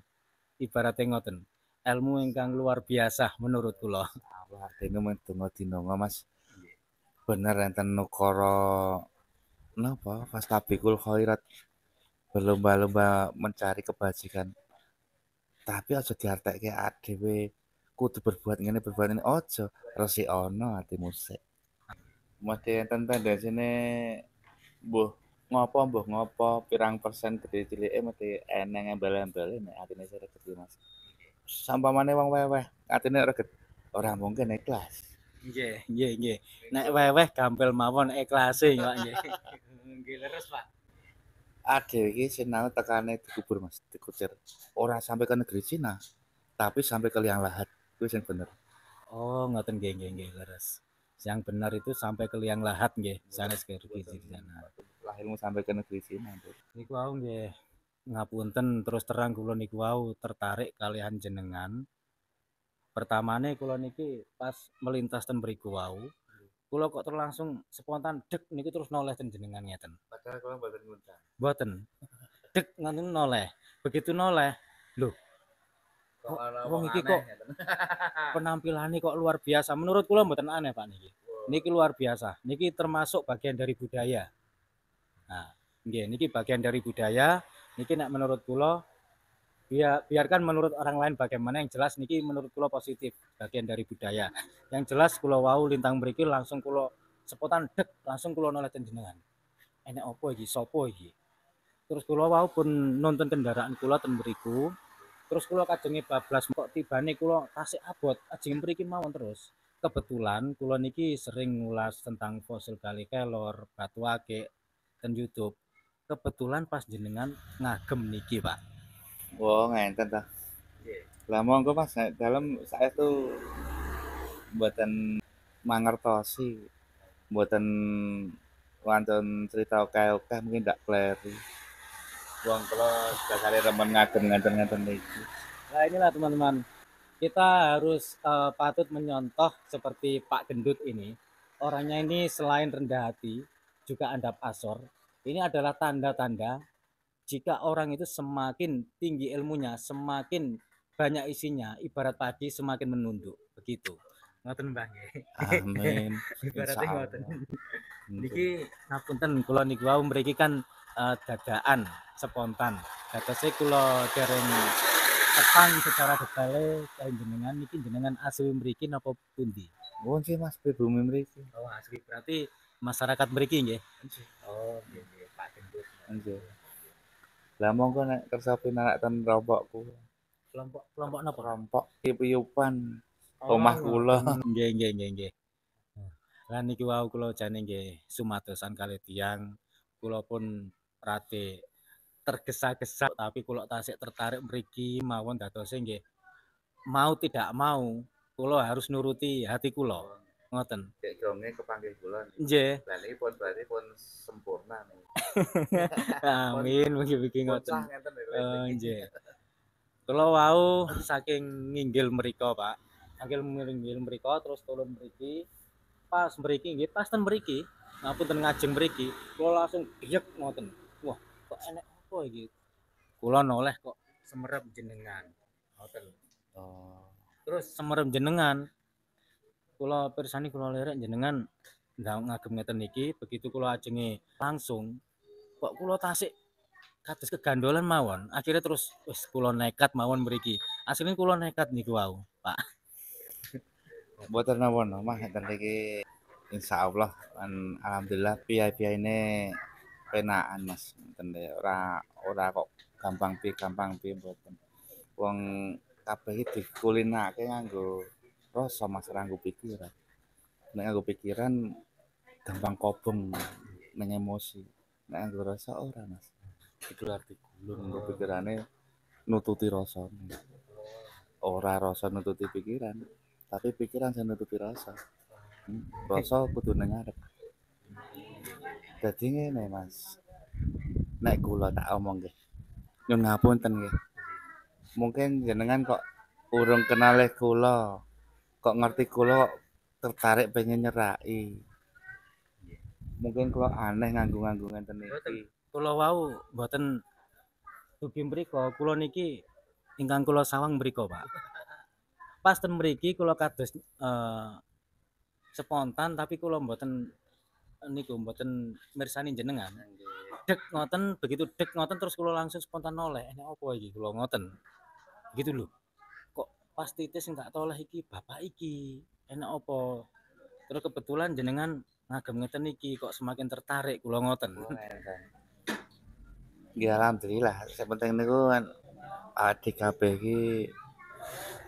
Ibarate ngoten. Ilmu ingkang luar biasa menurut kula. Allah dene men donga-dinonga Mas. Bener enten ukara napa fastabiqul khairat berlomba-lomba mencari kebajikan. Tapi aja diartekke dhewe kudu berbuat ngene aja resik ana atimu sik. Mesti enten tendensine mbuh ngopo pirang persen gede cilike mesti eneng embel-embele nek atine sik gede Mas. Sampamane wong weweh atine reget ora mungkin ikhlas. Nggih. Nek weweh gampil mawon ikhlase, Pak nggih. Nggih leres, Pak. Ade iki sinau tekane dikubur Mas, dikucir. Ora sampai ke negeri Cina, tapi sampai ke liang lahat. Kuwi sing bener. Oh, ngoten nggih leres. Yang benar itu sampai ke liang lahat nggih, sanes ke di sana. Lahirmu sampai ke negeri Cina. Niku wau nggih ngapunten terus terang kula niku wau tertarik kalian jenengan. Pertamane kula niki pas melintas ten mriku wau, kula kok terus langsung spontan dek niku terus noleh ten jenengan ngeten. Padahal kula mboten ngundang. Mboten. Dek ngoten noleh. Begitu noleh, lho Kok ana wong iki aneh kok ngeten. penampilannya kok luar biasa. Menurut kula mboten aneh Pak niki. Niki luar biasa. Niki termasuk bagian dari budaya. Nah, nggih niki bagian dari budaya. Niki nek menurut kula biarkan menurut orang lain bagaimana, yang jelas niki menurut kula positif, bagian dari budaya. Yang jelas kula wau lintang mriki langsung kula sepotan dek langsung kula noleh ten jenengan. Enek opo iki? Sopo iki? Terus kula wau pun nonton kendaraan kula ten mriku. Terus kula kajenge bablas kok tibane kula tasik abot ajeng mriki mawon terus. Kebetulan kula niki sering ngulas tentang fosil Bali Kelor, Batu Akik ten YouTube. Kebetulan pas jenengan ngagem niki, Pak. Oh, ngenten ta. Lah monggo Mas, nek dalem saestu mboten mangertosi, mboten wonten crita akeh-akeh mungkin ndak kleru. Wong kula dasare remen ngagem ngenten-ngenten niki. Nah, inilah teman-teman. Kita harus patut menyontoh seperti Pak Gendut ini. Orangnya ini selain rendah hati, juga andap asor. Ini adalah tanda-tanda jika orang itu semakin tinggi ilmunya, semakin banyak isinya, ibarat padi semakin menunduk. Begitu. Ngoten Mbah nggih. Amin. Ibaratnya ngoten. Insyaallah. Niki ngapunten kula niku wau mriki kan dadaan spontan. Datose kula dereng petang secara detail kayak jenengan niki jenengan asli mriki napa pundi? Nuwun sih Mas pribumi mriki. Oh, asli. Berarti masyarakat mriki nggih. Oh, nggih nggih Pak Gendut. Nggih. Lah monggo nek kersa pinarak ten rompokku. Kelompok napa? Rompok piyupan omah kula. Nggih nggih nggih nggih. Lah niki wau kula jane nggih sumadosan kalih tiyang. Kula pun rate tergesa-gesa tapi kula tasik tertarik mriki mawon dadose nggih mau tidak mau kula harus nuruti hati kula. Ngoten. Cek donge kepanggih kula. Nggih. Lah niki pun berarti pun sempurna nih. Amin mugi-mugi ngoten. Bocah ngenten lho. Nggih. Kula wau saking nginggil mriko, Pak. Nginggil mriko terus turun mriki. Pas mriki nggih, pas ten mriki, ngapunten ngajeng mriki, kula langsung geyek ngoten. Wah, kok enek apa iki? Kula noleh kok semerep jenengan. Ngoten. Oh. Terus semerep jenengan. Kula pirsani kula lirik jenengan ndak ngagem ngeten niki, begitu kula ajenge langsung kok kula tasik kados kegandolan mawon. Akhirnya terus wis kula nekat mawon mriki. Asline kula nekat niku wau, Pak. Mboten napa-napa Mas ngeten iki insyaallah alhamdulillah piyai-piyaine penakan Mas ngeten ora kok gampang piye mboten. Wong kabeh iki dikulinake nganggo rasa Mas ora nganggo pikiran. Nek nganggo pikiran gampang kobong ning emosi. Nek nganggo rasa ora Mas. Iku arti gulung nganggo pikirane nututi rasane. Ora rasa nututi pikiran, tapi pikiran sing nututi rasa. Rasa kudu ning ngarep. Dadi ngene Mas. Nek kula tak omong nggih. Nyun ngapunten nggih. Mungkin jenengan kok urung kenalih kula, kok ngerti kula kok tertarik pengen nyeraki. Mungkin kula aneh nganggo ngenten iki. Kula wau mboten dugi mriko, kula niki ingkang kula sawang mriko, Pak. Pas ten mriki kula kados spontan tapi kula mboten niku mboten mirsani jenengan. Dek ngoten, begitu dek ngoten terus kula langsung spontan noleh. Enek apa iki kula ngoten. Gitu lho. Kok pas titis enggak toleh iki bapak iki. Enek apa? Terus kebetulan jenengan ngagem ngeten iki kok semakin tertarik kula ngoten. Ya alhamdulillah, sing penting niku kan DKB iki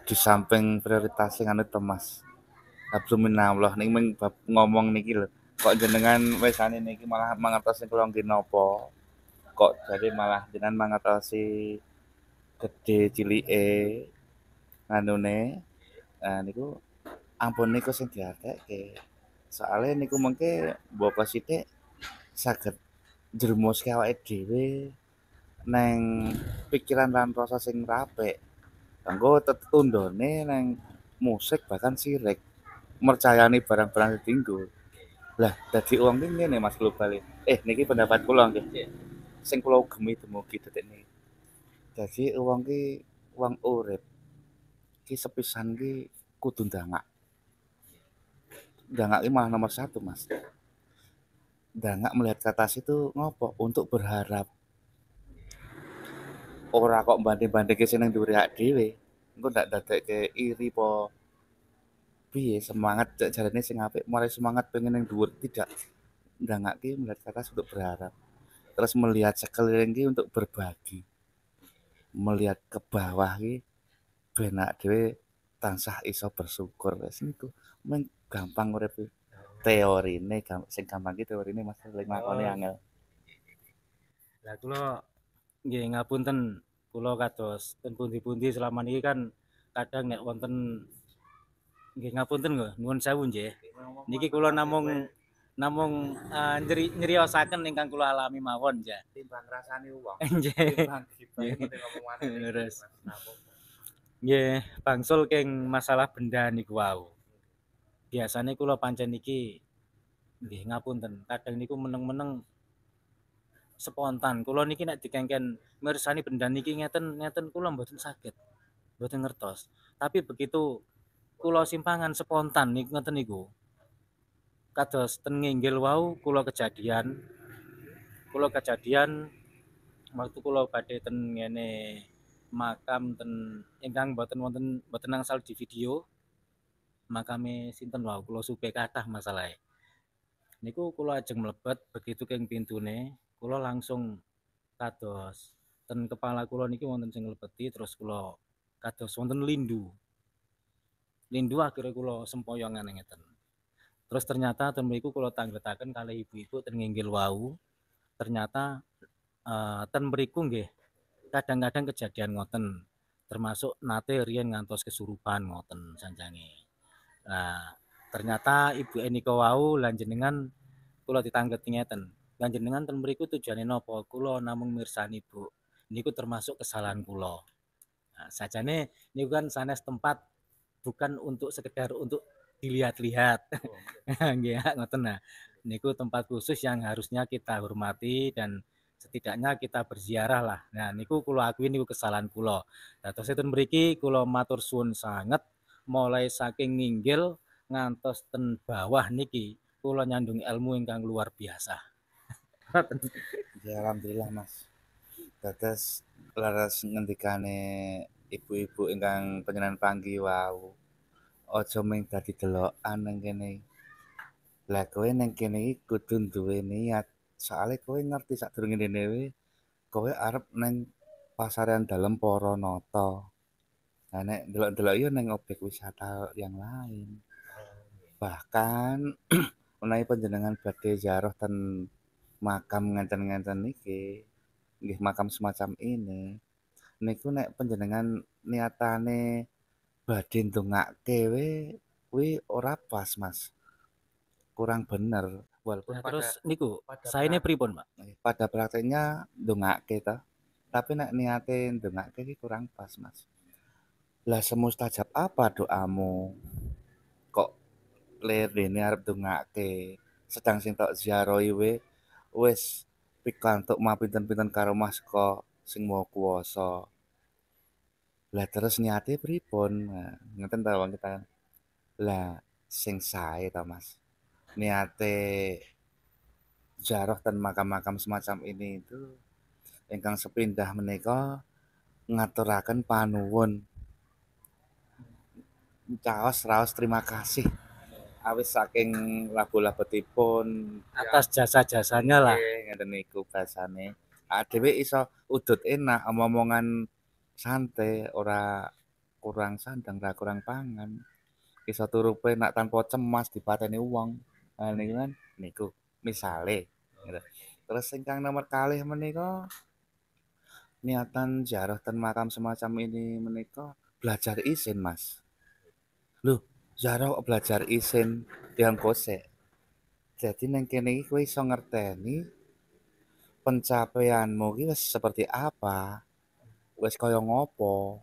di samping prioritas sing anu to Mas. Alhamdulillah ning bab ngomong niki lho. Kok jenengan wesane niki malah mangertosi kula nggih napa. Kok jadi malah jenengan mangertosi gede cilike anune. Nah niku ampun niku sing diartekke. Soale niku mengke mbok sithik saged njrumuske awake dhewe neng pikiran lan rasa sing rapik. Kanggo tetundone neng musik bahkan sirik. Mercayani barang-barang ditinggo. Lah dadi wong ki ngene Mas global. Niki pendapat kula nggih. Sing kula ugemi dumugi detik niki. Dadi wong ki wong urip ki sepisan ki kudu ndangak. Ndangak ki malah nomor satu, Mas. Ndangak melihat ke atas itu ngopo? Untuk berharap. Ora kok banding-bandingke sing ning dhuwure awake dhewe. Engko ndak dadekke iri po piye semangat jarene sing apik mulai semangat pengen ning dhuwur tidak. Ndangak ki melihat ke atas untuk berharap. Terus melihat sekeliling ki untuk berbagi. Melihat ke bawah ki ben awake dhewe tansah iso bersyukur wis niku. Mung gampang urip ki. Teorine sing gampang ki teorine Mas lek nglakoni angel. Lah kula nggih ngapunten, kula kados ten pundi-pundi selama niki kan kadang nek wonten nggih ngapunten lho, nuwun sewu nggih. Niki kula namung namung nyeriosaken ingkang kula alami mawon ya. Timbang rasane wong. Nggih. Timbang gibah penting ngomong maneh. Leres. Nggih, bangsul keng masalah benda niku wau. Biasane kula pancen niki nggih ngapunten, kadang niku meneng-meneng spontan. Kula niki nek dikengken mirsani benda niki ngeten kula mboten saged. Mboten ngertos. Tapi begitu kula simpangan spontan niku ngeten niku. Kados ten nginggil wau kula kejadian waktu kula badhe ten ngene makam ten ingkang mboten angsal di video. Makame sinten wau kula supe kathah masalahe. Niku kula ajeng mlebet begitu keng pintune kula langsung kados ten kepala kula niki wonten sing nglebeti terus kula kados wonten lindu. Lindu akhirnya kula sempoyongan ngeten. Terus ternyata ten mriku kula tangletaken kalih ibu-ibu ten nginggil wau. Ternyata ten mriku nggih kadang-kadang kejadian ngoten. Termasuk nate riyen ngantos kesurupan ngoten sanjange. Nah, ternyata ibu enika wau lan jenengan kula ditanggeti ngeten. Lan jenengan ten mriku tujuane napa? Kula namung mirsani, Bu. Niku termasuk kesalahan kula. Nah, sajane niku kan sanes tempat bukan untuk sekedar untuk dilihat-lihat. Nggih, ngoten nah. Niku tempat khusus yang harusnya kita hormati dan setidaknya kita berziarah lah. Nah, niku kula akui niku kesalahan kula. Dados ten mriki kula matur suwun sanget mulai saking nginggil ngantos ten bawah niki kula nyandung ilmu ingkang luar biasa. Ya alhamdulillah Mas. Dados laras ngendikane ibu-ibu ingkang panjenengan panggi wau. Aja mung dadi delokan nang kene. Lah kowe nang kene iki kudu duwe niat. Soale kowe ngerti sadurunge dene kowe arep nang pasaran dalem para nata. Nah nek delok-delok yo nang objek wisata yang lain. Bahkan menawi panjenengan badhe ziarah ten makam ngenten-ngenten niki, nggih makam semacam ini. Niku nek panjenengan niatane badhe ndongake kuwi ora pas, Mas. Kurang bener. Walaupun Nah, terus niku saene pripun, Pak? pada prakteknya ndongake to. Tapi nek niate ndongake iki kurang pas, Mas. Lah semustajab apa doamu? Kok rene arep ndongake. Sedang sing tok ziarahi wis pikantuk mapinten-pinten karo Mas kok sing Maha Kuwasa. Lah terus niate pripun? Nah, ngeten ta wong kita. Lah sing sae ta Mas. Niate ziarah ten makam-makam semacam ini itu ingkang sepindah menika ngaturaken panuwun. Caos raos terima kasih. Awis saking labu-labetipun Atas jasa-jasanya lah. ngeten niku basane. Dhewe iso udut enak omong-omongan santai, ora kurang sandang, ora kurang pangan. Iso turu penak tanpa cemas dipateni wong. Nah niku kan niku misale gitu. Terus ingkang nomor kalih menika niatan ziarah ten makam semacam ini menika belajar isin, Mas. Loh, ziarah kok belajar isin yang kosek. Jadi neng kene iki kowe iso ngerteni pencapaianmu ki wis seperti apa, wis kaya ngopo.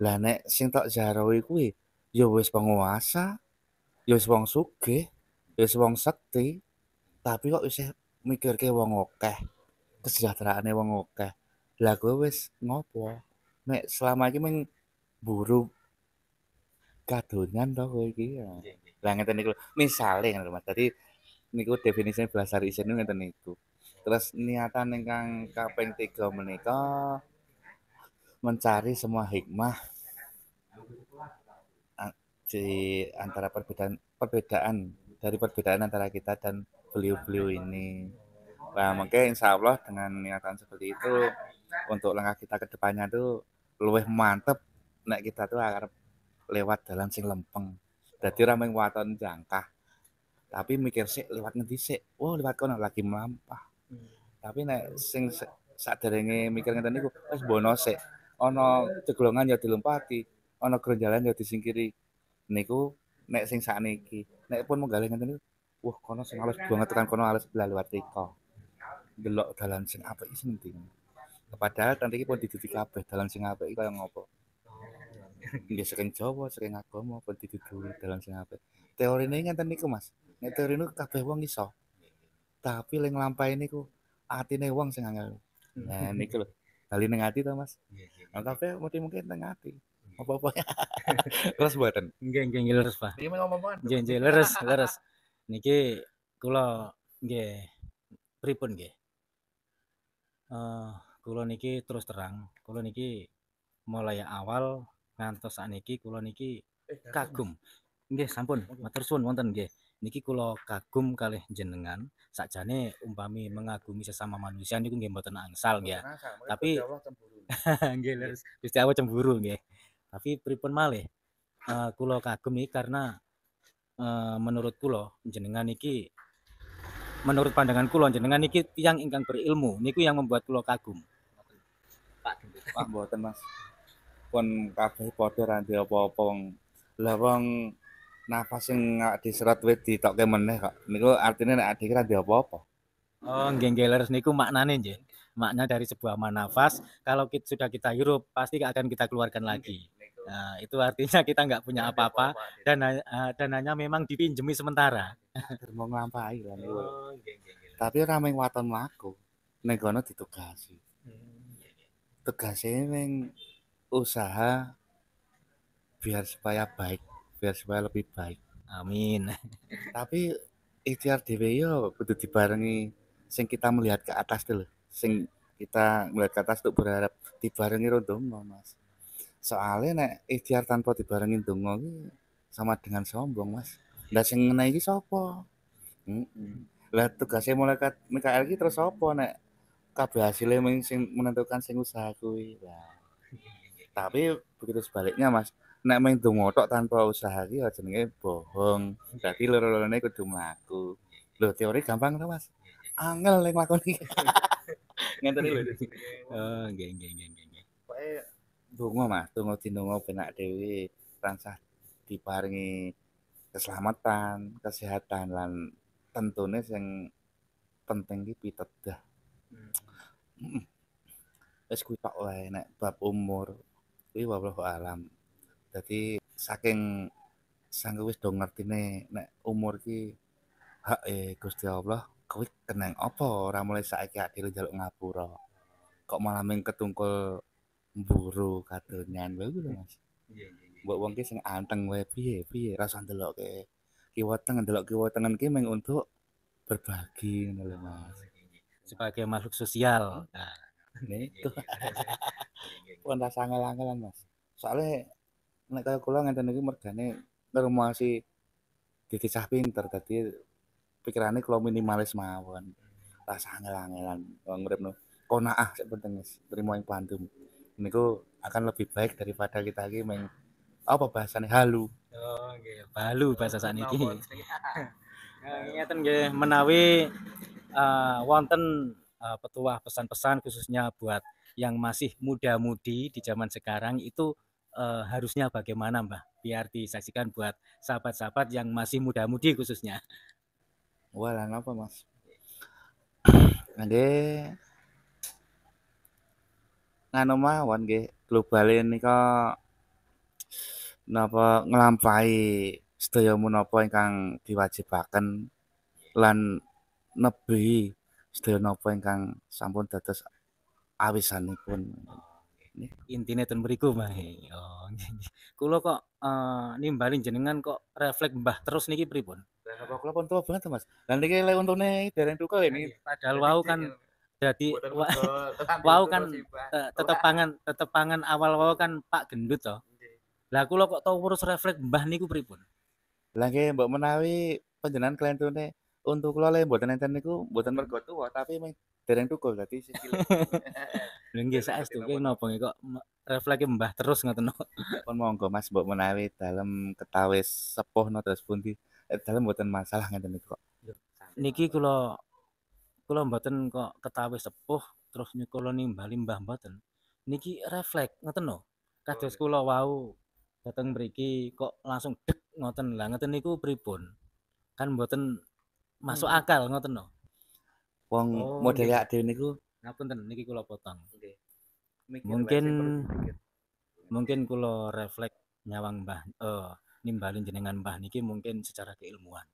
Lah nek sing tok ziarahi kuwi ya wis penguasa, ya wis wong sugih, ya wis wong sekti, tapi kok isih mikirke wong akeh, kesejahteraane wong akeh. Lah kowe wis ngopo? Nek selama iki mung buru kadonyan to kowe iki. Lah ngeten niku. Misale ngono Mas. Dadi niku definisine blasar isin niku ngeten niku. Terus niatan ingkang kaping 3 menika mencari semua hikmah di antara perbedaan antara kita dan beliau-beliau ini. Nah, mungkin insya Allah dengan niatan seperti itu untuk langkah kita ke depannya tuh luwih mantep nek kita tuh akan lewat jalan sing lempeng. Dadi ora mung waton jangkah, tapi mikir sik lewat ngendi sik. Oh, lewat kono lagi melampah. Tapi nek sing saderenge mikir ngeten niku wis mbono sik. Ana jeglongan ya dilompati, ana gronjalan ya disingkiri. Niku nek sing sakniki, nek pun menggalih ngeten niku, wah kono sing alus banget tekan kono alus belah lewat riko. Delok dalan sing apik iki endi. Padahal nanti iki pun diduduki kabeh dalan sing apik iki kaya ngopo. Nggih saking Jawa, saking agama pun diduduki dalan sing apik. Teorine ngeten niku Mas. Nek teori niku kabeh wong iso. Tapi lek nglampahi niku atine wong sing angel. Nah niku lho. Bali ning ati to Mas. Nah, kabeh mungkin teng ati. Apa-apa. Terus mboten. Nggih leres, Pak. Iki ngomong Nggih leres. Niki kula nggih pripun nggih? Kula niki terus terang, kula niki mulai awal ngantos sakniki kula niki kagum. Nggih sampun, matur suwun wonten nggih. Niki kula kagum kalih jenengan, sakjane umpami mengagumi sesama manusia niku nggih mboten angsal nggih. Tapi nggih leres, Gusti Allah cemburu nggih. Tapi pripun malih? Kula kagum iki karena menurut kula jenengan niki menurut pandangan kula jenengan niki tiyang ingkang berilmu niku yang membuat kula kagum. Pak mboten Mas. Pun kabeh padha ra ndek apa-apa wong. Lah wong nafas sing diserot wit ditokke meneh kok. Niku artine nek adike ra ndek apa-apa. Oh, nggih leres niku maknane nggih. Makna dari sebuah nafas kalau sudah kita hirup pasti akan kita keluarkan lagi. Nah, itu artinya kita nggak punya apa-apa dan hanya memang dipinjemi sementara. Mau nglampahi lah niku. Oh, nggih. Tapi ora mung waton mlaku. Ning kono ditugasi. Tugase ning usaha biar supaya baik, biar supaya lebih baik. Amin. Tapi ikhtiar dhewe yo kudu dibarengi sing kita melihat ke atas tuh lho. Sing kita melihat ke atas tuh berharap dibarengi ro ndonga, Mas. Soalnya nek ikhtiar tanpa dibarengi ndonga iki sama dengan sombong, Mas. Lah sing ngene iki sapa? Lah tugasnya malaikat Mikael iki terus sapa nek kabeh hasilnya sing menentukan sing usaha kuwi. Lah. Tapi begitu sebaliknya, Mas. Nek main donga tok tanpa usaha iki ya jenenge bohong. Dadi loro-lorone kudu mlaku. Lho teori gampang to, Mas? Angel nek nglakoni. Ngeten lho. Oh, nggih. Pokoke donga, Mas. Donga dinonga benak dhewe tansah diparingi keselamatan, kesehatan lan tentune sing penting ki pitedah. Wis kuwi tok wae nek bab umur. Kuwi wallahu alam. Dadi saking sangge wis do ngertine nek umur ki hak Gusti Allah, kuwi keneng apa ora mulai saiki adil njaluk ngapura. Kok malah ming ketungkul mburu kadonyan lho iku lho Mas. Mbok wong ki sing anteng wae piye rasa ndelokke kiwa tengen ki mung untuk berbagi ngono lho Mas. Sebagai makhluk sosial. Nah, Niku. Pun rasa angel-angelan Mas. Soale nek kaya kula ngenten iki mergane ngremasi dadi cah pinter dadi pikirane kula minimalis mawon. Rasa angel-angelan wong uripno qanaah sing penting wis trimo ing pandum. Niku akan lebih baik daripada kita iki meng apa bahasane halu. oh nggih, balu bahasa sakniki. Ngeten nggih menawi wonten petuah pesan-pesan khususnya buat yang masih muda-mudi di zaman sekarang itu harusnya bagaimana Mbah? Biar disaksikan buat sahabat-sahabat yang masih muda-mudi khususnya. Walah napa Mas? Nggih nganu mawon nggih globale nika napa nglampahi sedaya menapa ingkang diwajibaken lan nebi sedaya napa ingkang sampun dados awisanipun. intine ten mriku Mbah. Oh, nggih nggih. Kula kok nimbali jenengan kok refleks Mbah terus niki pripun? Lah napa kula pun tua banget Mas. Lah niki lek untune dereng tukul ini. Padahal wau kan dadi wau kan tetepangan awal wau kan Pak Gendut to. Lah kula kok tau urus refleks Mbah niku pripun? Lah nggih mbok menawi panjenengan klentune untuk kula le mboten enten niku mboten mergo tuwa tapi mung dereng tukul dadi sikile. Lha nggih saestu ki napa nggih kok refleks Mbah terus ngoten no. Pun monggo Mas mbok menawi dalem ketawis sepuh no terus pundi. Dalem mboten masalah ngeten niku kok. Niki kula mboten kok ketawi sepuh terus kula nimbali Mbah mboten. Niki refleks ngoten no. Kados kula wau dateng mriki kok langsung dek ngoten. Lah ngoten niku pripun? Kan mboten masuk akal ngoten no. Wong Oh, modele nggih. ade niku Ngapunten niki kula potong. nggih. Mikir Mungkin wae sing perlu dipikir. mungkin kula refleks nyawang Mbah nimbali jenengan Mbah niki mungkin secara keilmuan.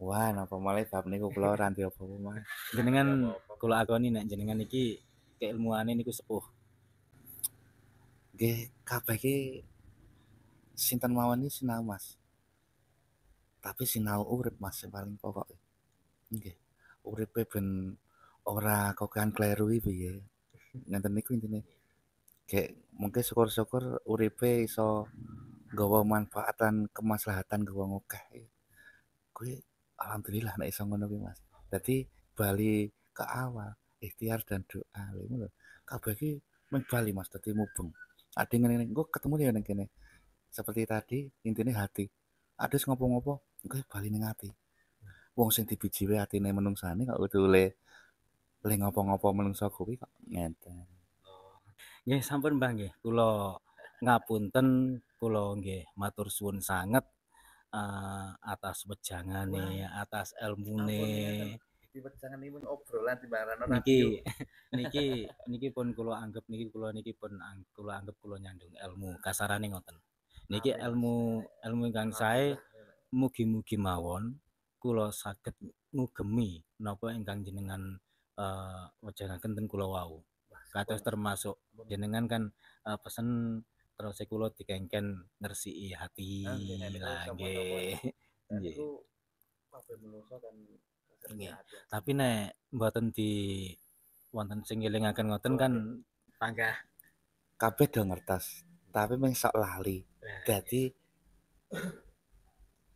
Wah, napa malih bab niku kula ora ndek apa-apa Mas. Jenengan kula akoni nek jenengan niki keilmuane niku sepuh. Nggih, kabeh iki sinten mawon iki sinau Mas. Tapi sinau urip Mas sing paling pokok. Nggih. Uripe ben ora kokan kleru iki piye. Ngenten niku intine. Kayak mungkin syukur-syukur uripe iso nggawa manfaatan kemaslahatan ke wong akeh. Kuwi alhamdulillah nek iso ngono kuwi Mas. Dadi bali ke awal, ikhtiar dan doa lho ngono. Kabeh iki mung bali Mas dadi mubeng. Ade ngene engko ketemu ya ning kene. Seperti tadi intine hati. Ade ngopo-ngopo engko bali ning ati. Wong sing dibiji wae atine menungsane kok kudu le ngopo-ngopo menungsa kuwi kok ngenten. Nggih sampun Mbah nggih. Kula ngapunten, kula nggih matur suwun sanget atas wejangane, atas elmune. Iki wejanganipun obrolan timbangan Niki niki pun kula anggap kula anggap kula nyandung ilmu. Kasarane ngoten. Niki ilmu ingkang sae mugi-mugi mawon kula saged ngugemi napa ingkang jenengan wejangaken ten kula wau. Kados termasuk jenengan kan pesen terus kula dikengken ngresiki hati lah nggih. Nggih. kabeh menungso kan Nggih. Tapi nek mboten wonten sing ngelingaken ngoten kan panggah kabeh do ngertos, tapi mung sok lali. Dadi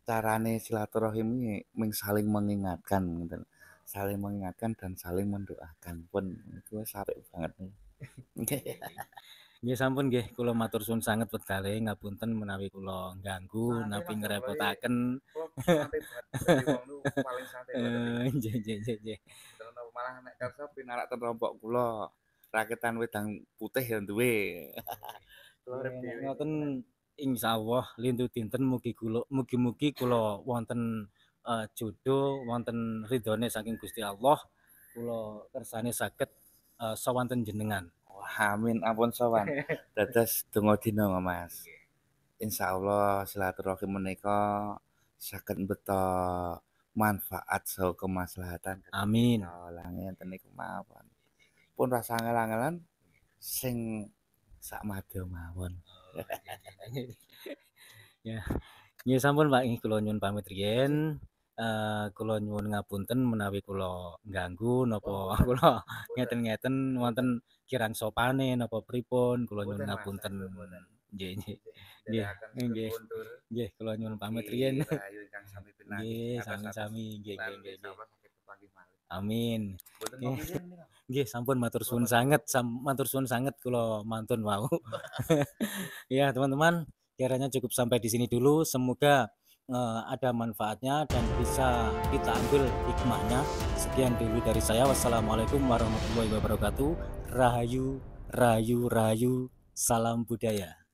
carane silaturahim iki mung saling mengingatkan ngoten. Saling mengingatkan dan saling mendoakan. Pun itu wis apik banget. nggih sampun nggih kula matur suwun sanget wekdale ngapunten menawi kula ganggu napi ngrepotake. Santai banget. Wong nu paling santai banget. Nggih nggih nggih. Malah nek kersa pinarak ten rompok kula. Raketan wedang putih ya duwe. Kula urip dhewe. Ngoten insyaallah lintu dinten mugi-mugi kula wonten jodoh wonten ridhone saking Gusti Allah kula kersane saged sawanten jenengan. Wah, amin ampun sowan. Dados donga dina Mas. Insyaallah silaturahim menika saged mbeta manfaat saha kemaslahatan. Amin. Lah ngenten niku mawon. Pun rasa angel-angelan sing sak madya mawon. Ya. Nggih sampun Pak, kula nyuwun pamit riyen. Kula nyuwun ngapunten menawi kula ngganggu napa kula ngeten-ngeten wonten kirang sopane napa pripun kula nyuwun ngapunten. Nggih nggih. Nggih. Nggih kula nyuwun pamit riyen. Nggih sami-sami nggih nggih nggih. Amin. Nggih sampun matur suwun sanget kula mantun wau. Ya teman-teman, kiranya cukup sampai di sini dulu. Semoga ada manfaatnya dan bisa kita ambil hikmahnya. Sekian dulu dari saya. Wassalamualaikum warahmatullahi wabarakatuh. Rahayu, rayu, rayu. Salam budaya.